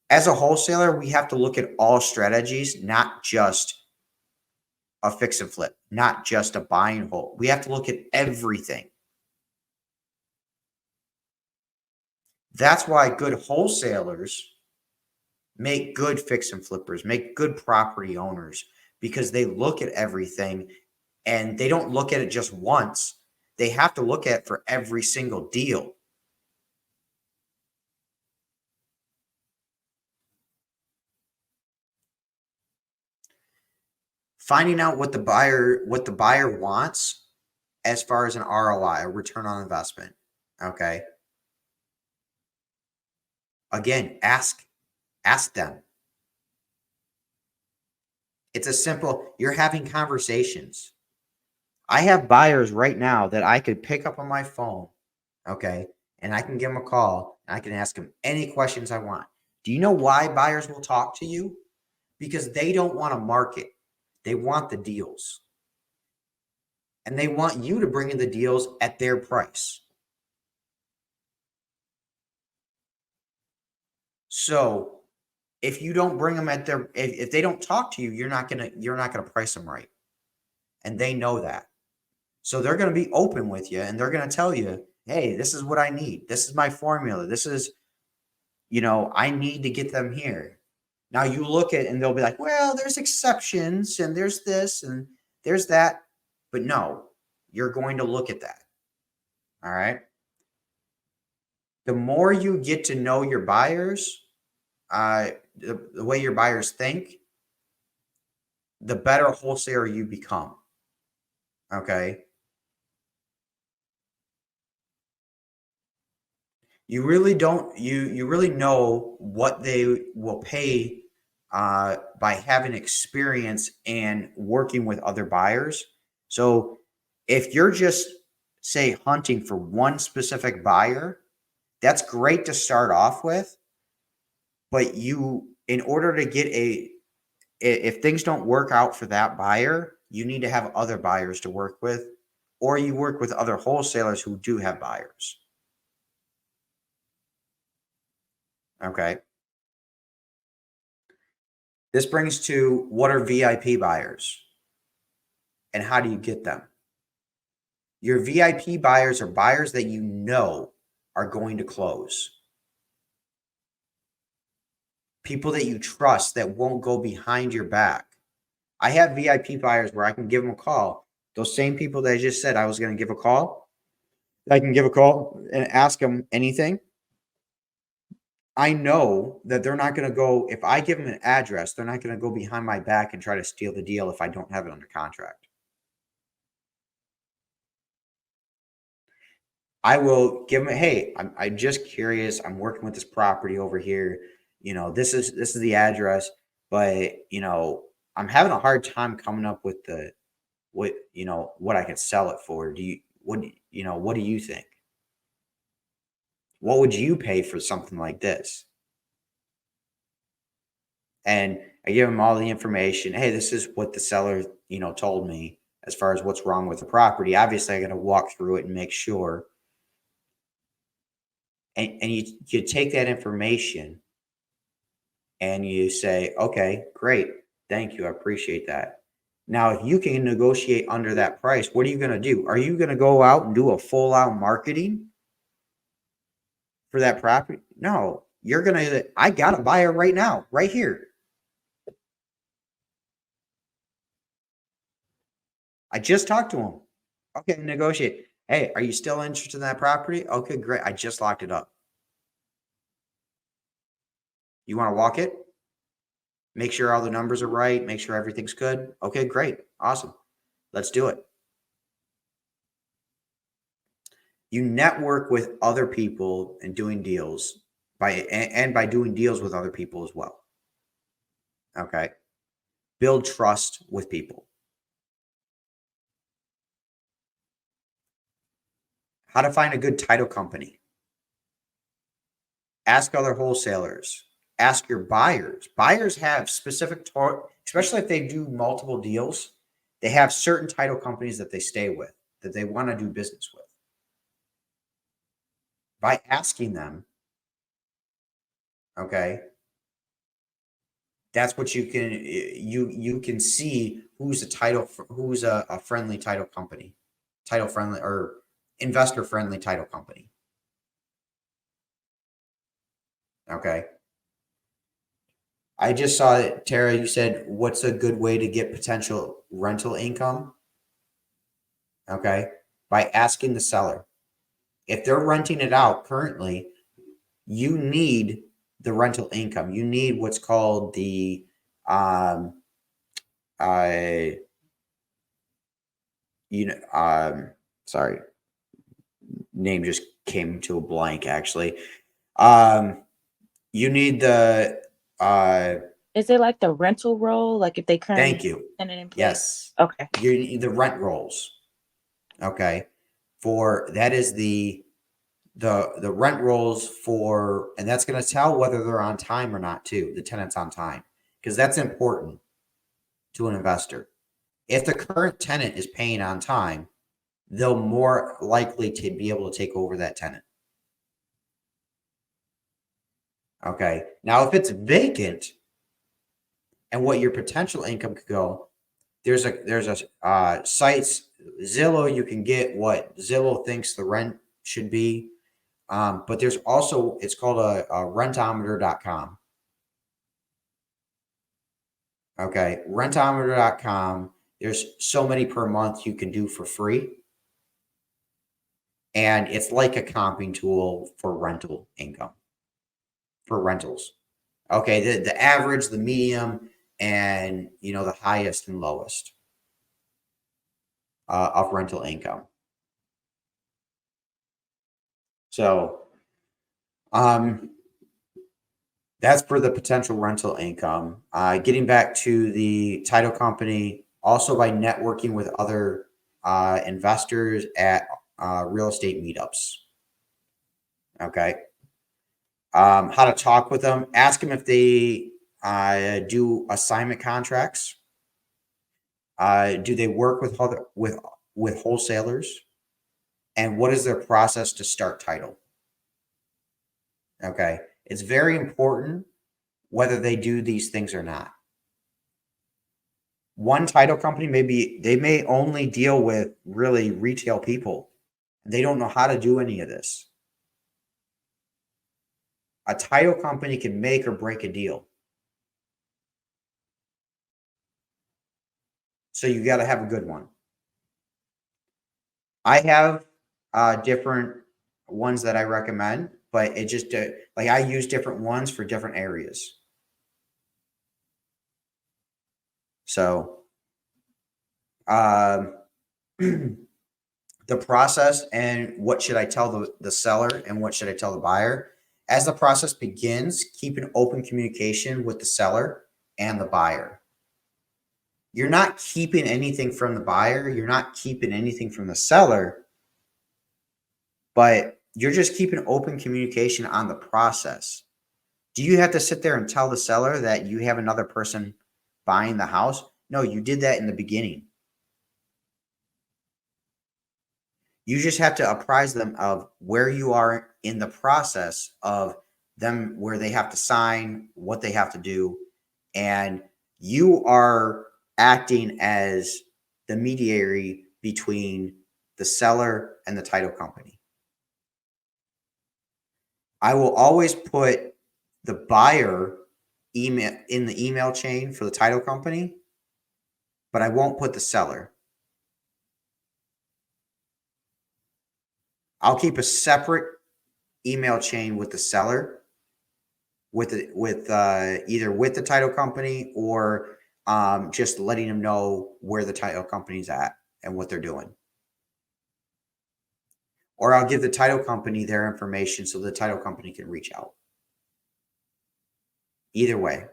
As a wholesaler, we have to look at all strategies, not just a fix and flip, not just a buy and hold. We have to look at everything. That's why good wholesalers make good fix and flippers, make good property owners, because they look at everything and they don't look at it just once. They have to look at it for every single deal. Finding out what the buyer wants as far as an ROI, a return on investment. Okay. Again, ask them. It's a simple, you're having conversations. I have buyers right now that I could pick up on my phone, okay, and I can give them a call and I can ask them any questions I want. Do you know why buyers will talk to you? Because they don't want to market. They want the deals. And they want you to bring in the deals at their price. So if you don't bring them at their, if they don't talk to you, you're not gonna price them right. And they know that. So they're going to be open with you and they're going to tell you, hey, this is what I need. This is my formula. This is, I need to get them here. Now you look at, and they'll be like, well, there's exceptions and there's this and there's that. But no, you're going to look at that. All right. The more you get to know your buyers, the way your buyers think, the better wholesaler you become. Okay. You really don't, you really know what they will pay by having experience and working with other buyers. So if you're just, say, hunting for one specific buyer, that's great to start off with. But in order to get if things don't work out for that buyer, you need to have other buyers to work with, or you work with other wholesalers who do have buyers. Okay. This brings to, what are VIP buyers and how do you get them? Your VIP buyers are buyers that you know are going to close. People that you trust that won't go behind your back. I have VIP buyers where I can give them a call. Those same people that I just said I was going to give a call, I can give a call and ask them anything. I know that they're not going to go, if I give them an address, they're not going to go behind my back and try to steal the deal if I don't have it under contract. I will give them, hey, I'm just curious. I'm working with this property over here. This is the address, but I'm having a hard time coming up with what I could sell it for. What do you think? What would you pay for something like this? And I give them all the information. Hey, this is what the seller, told me as far as what's wrong with the property. Obviously, I got to walk through it and make sure. And you take that information and you say, okay, great. Thank you. I appreciate that. Now, if you can negotiate under that price, what are you going to do? Are you going to go out and do a full out marketing for that property? No, you're going to, I got a buyer right now, right here. I just talked to him. Okay, negotiate. Hey, are you still interested in that property? Okay, great. I just locked it up. You want to walk it? Make sure all the numbers are right. Make sure everything's good. Okay, great. Awesome. Let's do it. You network with other people and doing deals by doing deals with other people as well. Okay. Build trust with people. How to find a good title company. Ask other wholesalers. ask your buyers. Buyers have specific, especially if they do multiple deals, they have certain title companies that they stay with, that they want to do business with. By asking them, okay, that's what you can see who's a friendly title company, title friendly or investor friendly title company. Okay. I just saw it, Tara, you said, what's a good way to get potential rental income? Okay. By asking the seller. If they're renting it out currently, you need the rental income. You need what's called the, sorry, name just came to a blank actually. You need the, Is it like the rental roll? Like if they currently thank you. have it in place? Yes. Okay. You need the rent rolls. Okay. For that is the rent rolls for, and that's going to tell whether they're on time or not too. The tenant's on time, because that's important to an investor. If the current tenant is paying on time, they'll more likely to be able to take over that tenant. Okay. Now, if it's vacant and what your potential income could go, there's a sites, Zillow, you can get what Zillow thinks the rent should be. But there's also, it's called a rentometer.com. Okay. Rentometer.com. There's so many per month you can do for free. And it's like a comping tool for rental income, for rentals. Okay. The average, the medium, and the highest and lowest of rental income. So that's for the potential rental income. Getting back to the title company, also by networking with other investors at real estate meetups. Okay. How to talk with them. Ask them if they do assignment contracts. Do they work with wholesalers? And what is their process to start title? Okay. It's very important whether they do these things or not. One title company, they may only deal with really retail people. They don't know how to do any of this. A title company can make or break a deal. So you got to have a good one. I have different ones that I recommend, but it just like I use different ones for different areas. So the process and what should I tell the seller and what should I tell the buyer? As the process begins, keep an open communication with the seller and the buyer. You're not keeping anything from the buyer. You're not keeping anything from the seller, but you're just keeping open communication on the process. Do you have to sit there and tell the seller that you have another person buying the house? No, you did that in the beginning. You just have to apprise them of where you are in the process of them, where they have to sign, what they have to do. And you are acting as the mediator between the seller and the title company. I will always put the buyer email in the email chain for the title company, but I won't put the seller. I'll keep a separate email chain with the seller, either with the title company or just letting them know where the title company's at and what they're doing. Or I'll give the title company their information so the title company can reach out. Either way.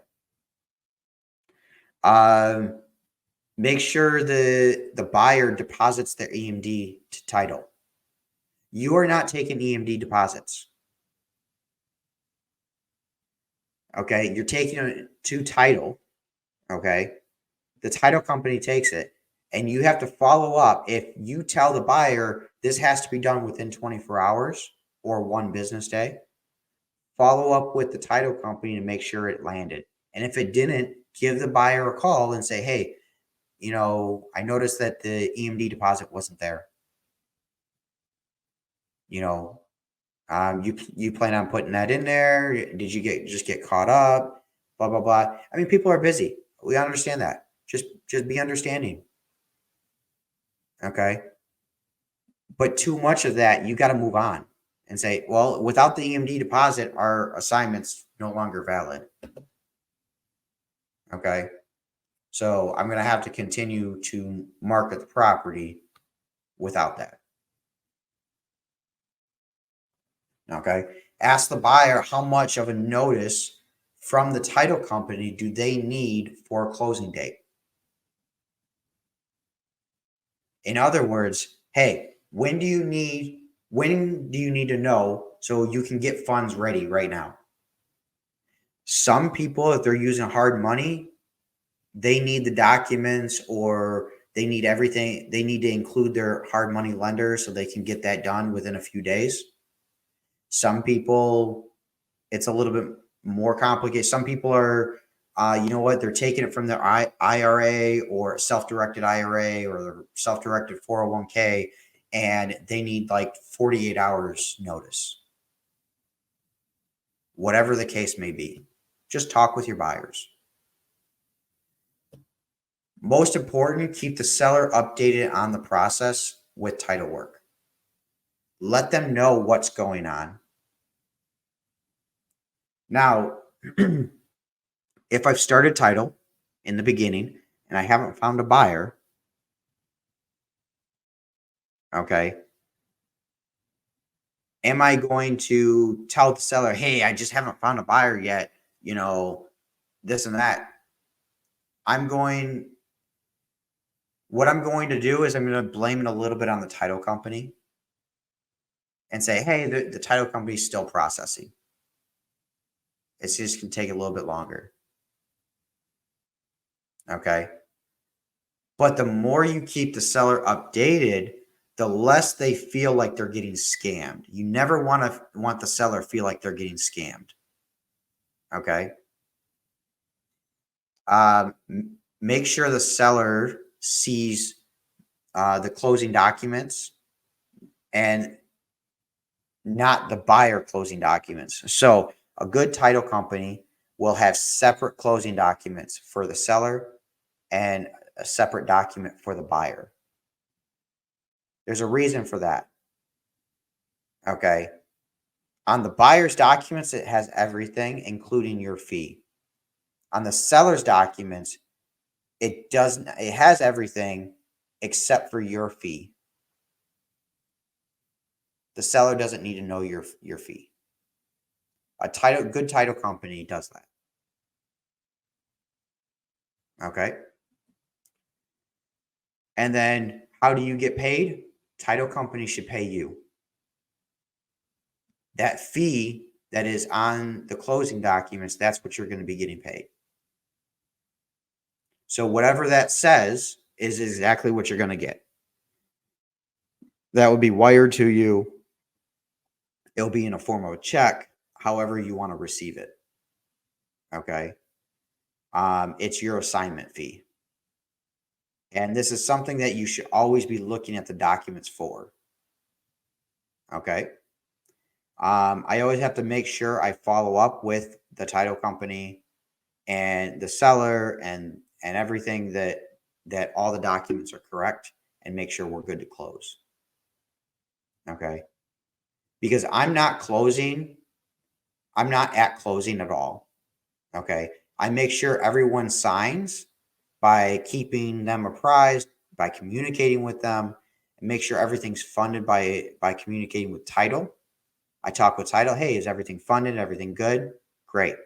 Make sure the buyer deposits their EMD to title. You are not taking EMD deposits. Okay. You're taking it to title. Okay. The title company takes it, and you have to follow up. If you tell the buyer this has to be done within 24 hours or 1 business day, follow up with the title company to make sure it landed. And if it didn't, give the buyer a call and say, hey, I noticed that the EMD deposit wasn't there. You plan on putting that in there? Did you just get caught up? Blah, blah, blah. I mean, people are busy. We understand that. Just be understanding. Okay. But too much of that, you got to move on and say, well, without the EMD deposit, our assignment's no longer valid. Okay. So I'm going to have to continue to market the property without that. Okay. Ask the buyer how much of a notice from the title company do they need for a closing date. In other words, hey, when do you need to know so you can get funds ready right now? Some people, if they're using hard money, they need the documents or they need everything. They need to include their hard money lender so they can get that done within a few days. Some people, it's a little bit more complicated. Some people are, they're taking it from their IRA or self-directed IRA or their self-directed 401k, and they need like 48 hours notice. Whatever the case may be, just talk with your buyers. Most important, keep the seller updated on the process with title work. Let them know what's going on. Now, if I've started title in the beginning and I haven't found a buyer, okay, am I going to tell the seller, hey, I just haven't found a buyer yet, this and that? What I'm going to do is I'm going to blame it a little bit on the title company and say, hey, the title company is still processing. It's just going to take a little bit longer. Okay. But the more you keep the seller updated, the less they feel like they're getting scammed. You never want the seller feel like they're getting scammed. Okay. Make sure the seller sees the closing documents and not the buyer closing documents. So a good title company will have separate closing documents for the seller and a separate document for the buyer. There's a reason for that. Okay. On the buyer's documents, it has everything, including your fee. On the seller's documents, it has everything except for your fee. The seller doesn't need to know your fee. A good title company does that. Okay. And then how do you get paid? Title company should pay you. That fee that is on the closing documents, that's what you're going to be getting paid. So whatever that says is exactly what you're going to get. That would be wired to you. It'll be in a form of a check, however you want to receive it. Okay. It's your assignment fee. And this is something that you should always be looking at the documents for. Okay. I always have to make sure I follow up with the title company and the seller and everything that all the documents are correct and make sure we're good to close. Okay. Because I'm not at closing at all. Okay. I make sure everyone signs by keeping them apprised, by communicating with them, and make sure everything's funded by communicating with title. I talk with title. Hey, is everything funded? Everything good? Great.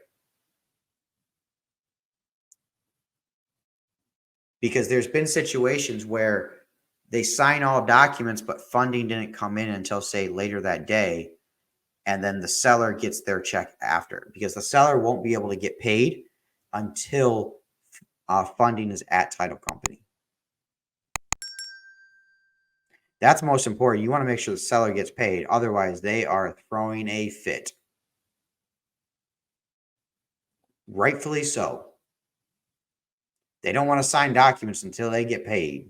Because there's been situations where they sign all documents, but funding didn't come in until, say, later that day. and then the seller gets their check after, because the seller won't be able to get paid until funding is at title company. That's most important. You want to make sure the seller gets paid. Otherwise, they are throwing a fit. Rightfully so. They don't want to sign documents until they get paid.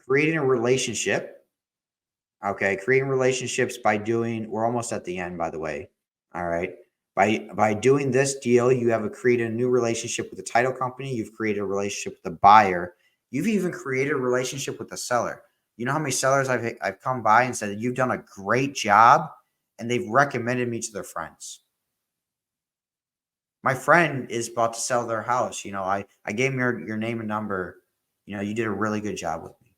Creating a relationship. Okay, creating relationships by doing, we're almost at the end, by the way. All right. By doing this deal, you have created a new relationship with the title company. You've created a relationship with the buyer. You've even created a relationship with the seller. You know how many sellers I've come by and said, you've done a great job, and they've recommended me to their friends. My friend is about to sell their house. You know, I gave him your name and number. You know, you did a really good job with me.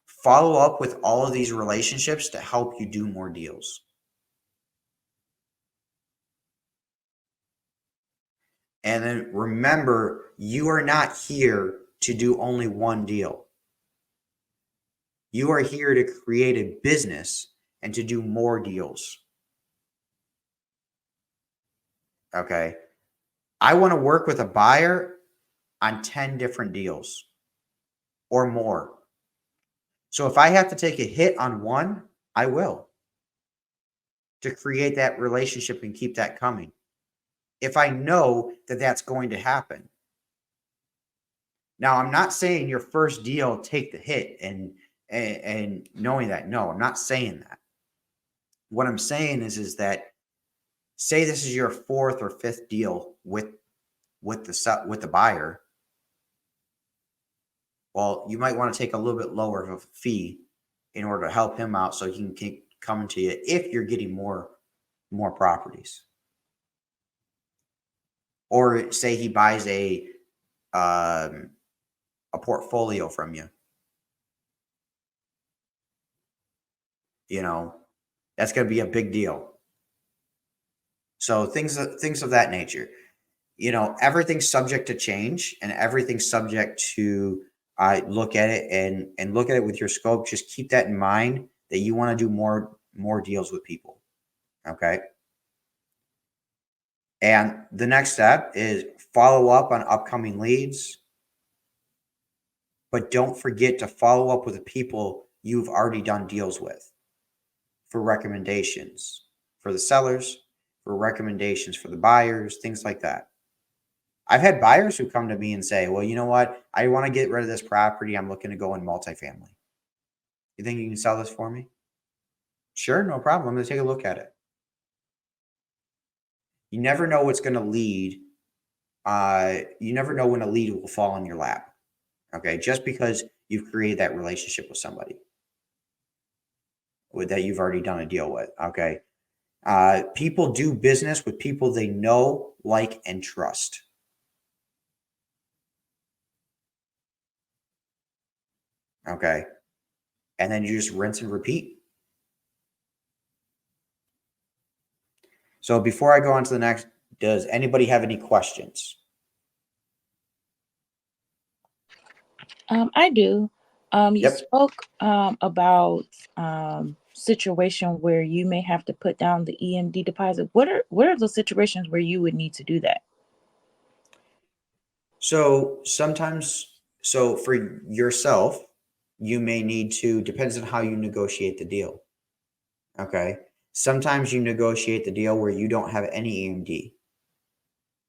Follow up with all of these relationships to help you do more deals. And then remember, you are not here to do only one deal. You are here to create a business and to do more deals. Okay. I want to work with a buyer on 10 different deals or more. So if I have to take a hit on one, I will, to create that relationship and keep that coming. If I know that that's going to happen. Now, I'm not saying your first deal, take the hit and knowing that. No, I'm not saying that. What I'm saying is that, say this is your fourth or fifth deal with the buyer. Well, you might want to take a little bit lower of a fee in order to help him out so he can keep coming to you if you're getting more properties. Or say he buys a portfolio from you. You know, that's going to be a big deal. So things of that nature. You know, everything's subject to change, and everything's subject to look at it and look at it with your scope. Just keep that in mind, that you want to do more deals with people. Okay. And the next step is follow up on upcoming leads. But don't forget to follow up with the people you've already done deals with for recommendations for the sellers, for recommendations for the buyers, things like that. I've had buyers who come to me and say, well, you know what? I want to get rid of this property. I'm looking to go in multifamily. You think you can sell this for me? Sure, no problem. I'm going to take a look at it. You never know what's going to lead. You never know when a lead will fall in your lap. Okay, just because you've created that relationship with somebody that you've already done a deal with. Okay, people do business with people they know, like, and trust. Okay, and then you just rinse and repeat. So before I go on to the next, does anybody have any questions? I do. You Yep. spoke about situation where you may have to put down the EMD deposit. What are the situations where you would need to do that? So sometimes, so for yourself, you may need to, depends on how you negotiate the deal. Okay. Sometimes you negotiate the deal where you don't have any EMD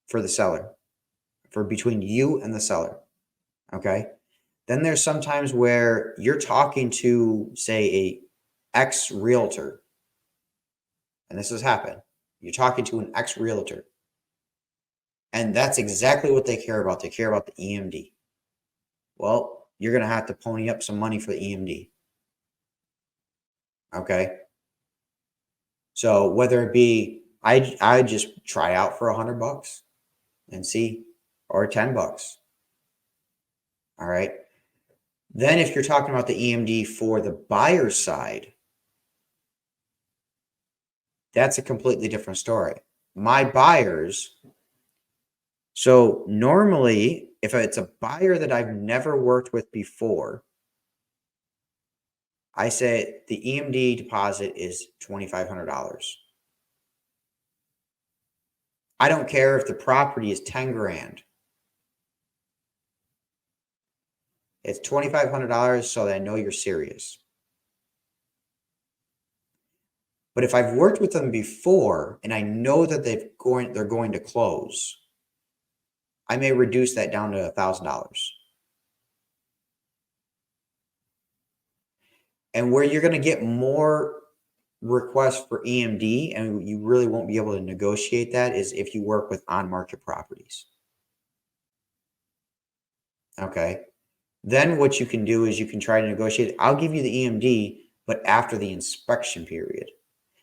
for the seller, for between you and the seller. Okay. Then there's sometimes where you're talking to, say, a ex-realtor, and this has happened. You're talking to an ex-realtor, and that's exactly what they care about. They care about the EMD. Well, you're going to have to pony up some money for the EMD. Okay. So whether it be, I just try out for $100 and see, or $10. All right. Then if you're talking about the EMD for the buyer's side, that's a completely different story. My buyers, so normally if it's a buyer that I've never worked with before, I say the EMD deposit is $2,500. I don't care if the property is 10 grand. It's $2,500 so that I know you're serious. But if I've worked with them before and I know that they're going to close, I may reduce that down to $1,000. And where you're going to get more requests for EMD and you really won't be able to negotiate that is if you work with on-market properties. Okay. Then what you can do is you can try to negotiate. I'll give you the EMD, but after the inspection period.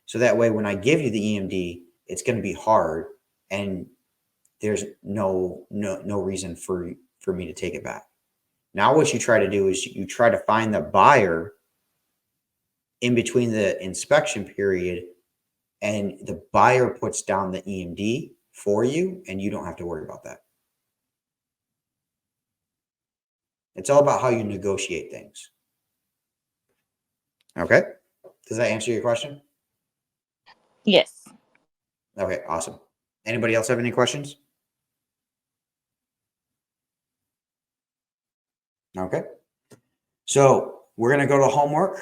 So that way, when I give you the EMD, it's going to be hard and there's no reason for me to take it back. Now, what you try to do is you try to find the buyer in between the inspection period and the buyer puts down the EMD for you and you don't have to worry about that. It's all about how you negotiate things. Okay. Does that answer your question? Yes. Okay, awesome. Anybody else have any questions? Okay. So we're going to go to homework.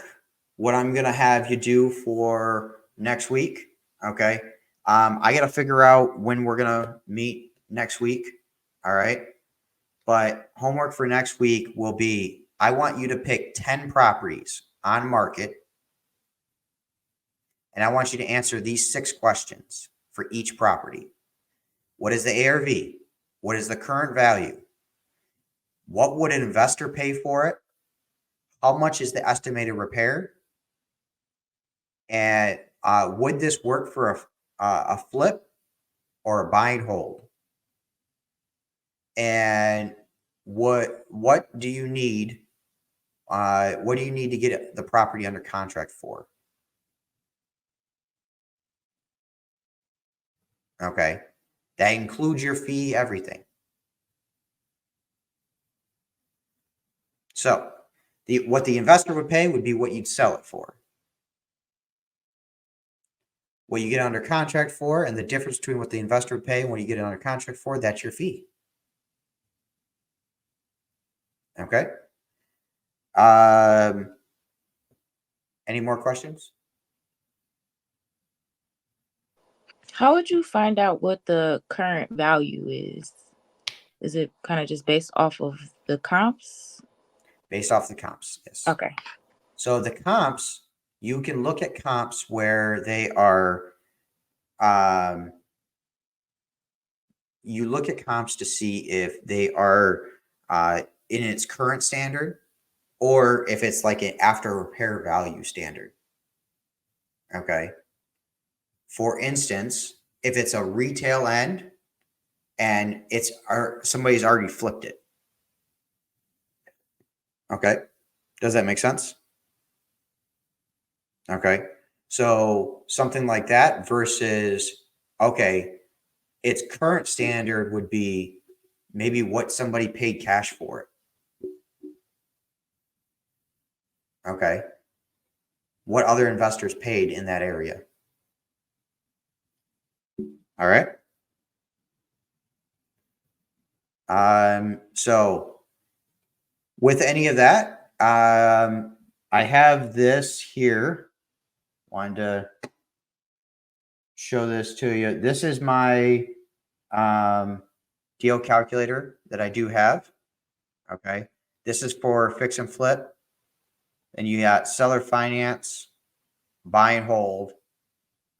What I'm going to have you do for next week. Okay. I got to figure out when we're going to meet next week. All right. But homework for next week will be, I want you to pick 10 properties on market. And I want you to answer these 6 questions for each property. What is the ARV? What is the current value? What would an investor pay for it? How much is the estimated repair? And would this work for a flip or a buy and hold? And what do you need? What do you need to get the property under contract for? Okay, that includes your fee, everything. So what the investor would pay would be what you'd sell it for. What you get under contract for, and the difference between what the investor would pay and what you get under contract for, that's your fee. Okay. Any more questions? How would you find out what the current value is? Is it kind of just based off of the comps? Based off the comps, yes. Okay. So the comps, you can look at comps where they are, you look at comps to see if they are in its current standard or if it's like an after repair value standard. Okay. For instance, if it's a retail end and somebody's already flipped it. Okay. Does that make sense? Okay. So something like that versus, okay, its current standard would be maybe what somebody paid cash for it. Okay. What other investors paid in that area? All right. So with any of that, I have this here. Wanted to show this to you. This is my deal calculator that I do have. Okay. This is for fix and flip. And you got seller finance, buy and hold.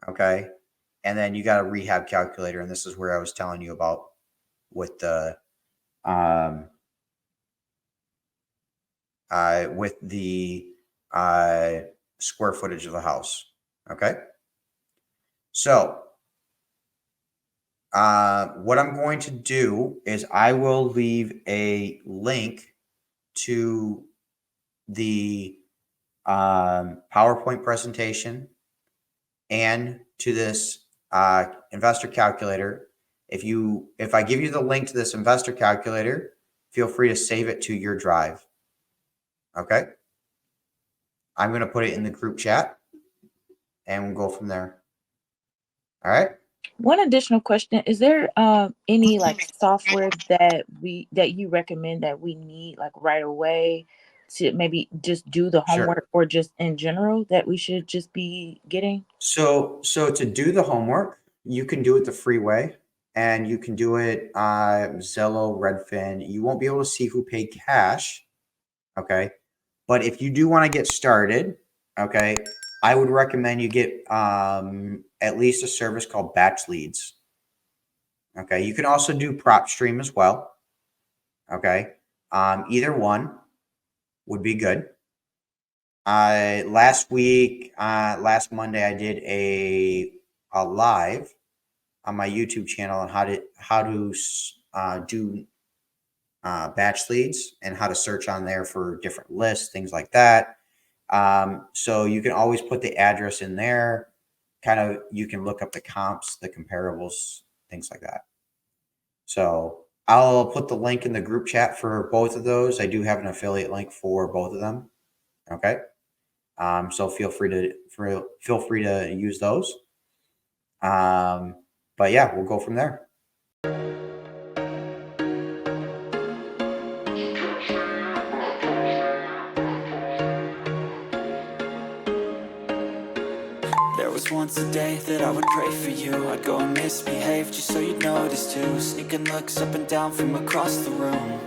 Okay. And then you got a rehab calculator. And this is where I was telling you about with the square footage of the house. Okay. So what I'm going to do is I will leave a link to the PowerPoint presentation and to this investor calculator. If I give you the link to this investor calculator, feel free to save it to your drive. Okay. I'm going to put it in the group chat and we'll go from there. All right. One additional question: is there any like software that you recommend that we need like right away to maybe just do the homework, or just in general that we should just be getting? So to do the homework, you can do it the free way, and you can do it Zillow, Redfin. You won't be able to see who paid cash. Okay. But if you do want to get started, okay, I would recommend you get at least a service called Batch Leads. Okay. You can also do Propstream as well. Okay. Either one would be good. Last Monday, I did a live on my YouTube channel on how to do batch leads and how to search on there for different lists, things like that. So you can always put the address in there. Kind of, you can look up the comps, the comparables, things like that. So I'll put the link in the group chat for both of those. I do have an affiliate link for both of them. Okay. So feel free to use those. But yeah, we'll go from there. There was once a day that I would pray for you. I'd go and misbehave just so you'd notice too. Sneaking looks up and down from across the room.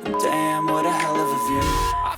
And damn, what a hell of a view. I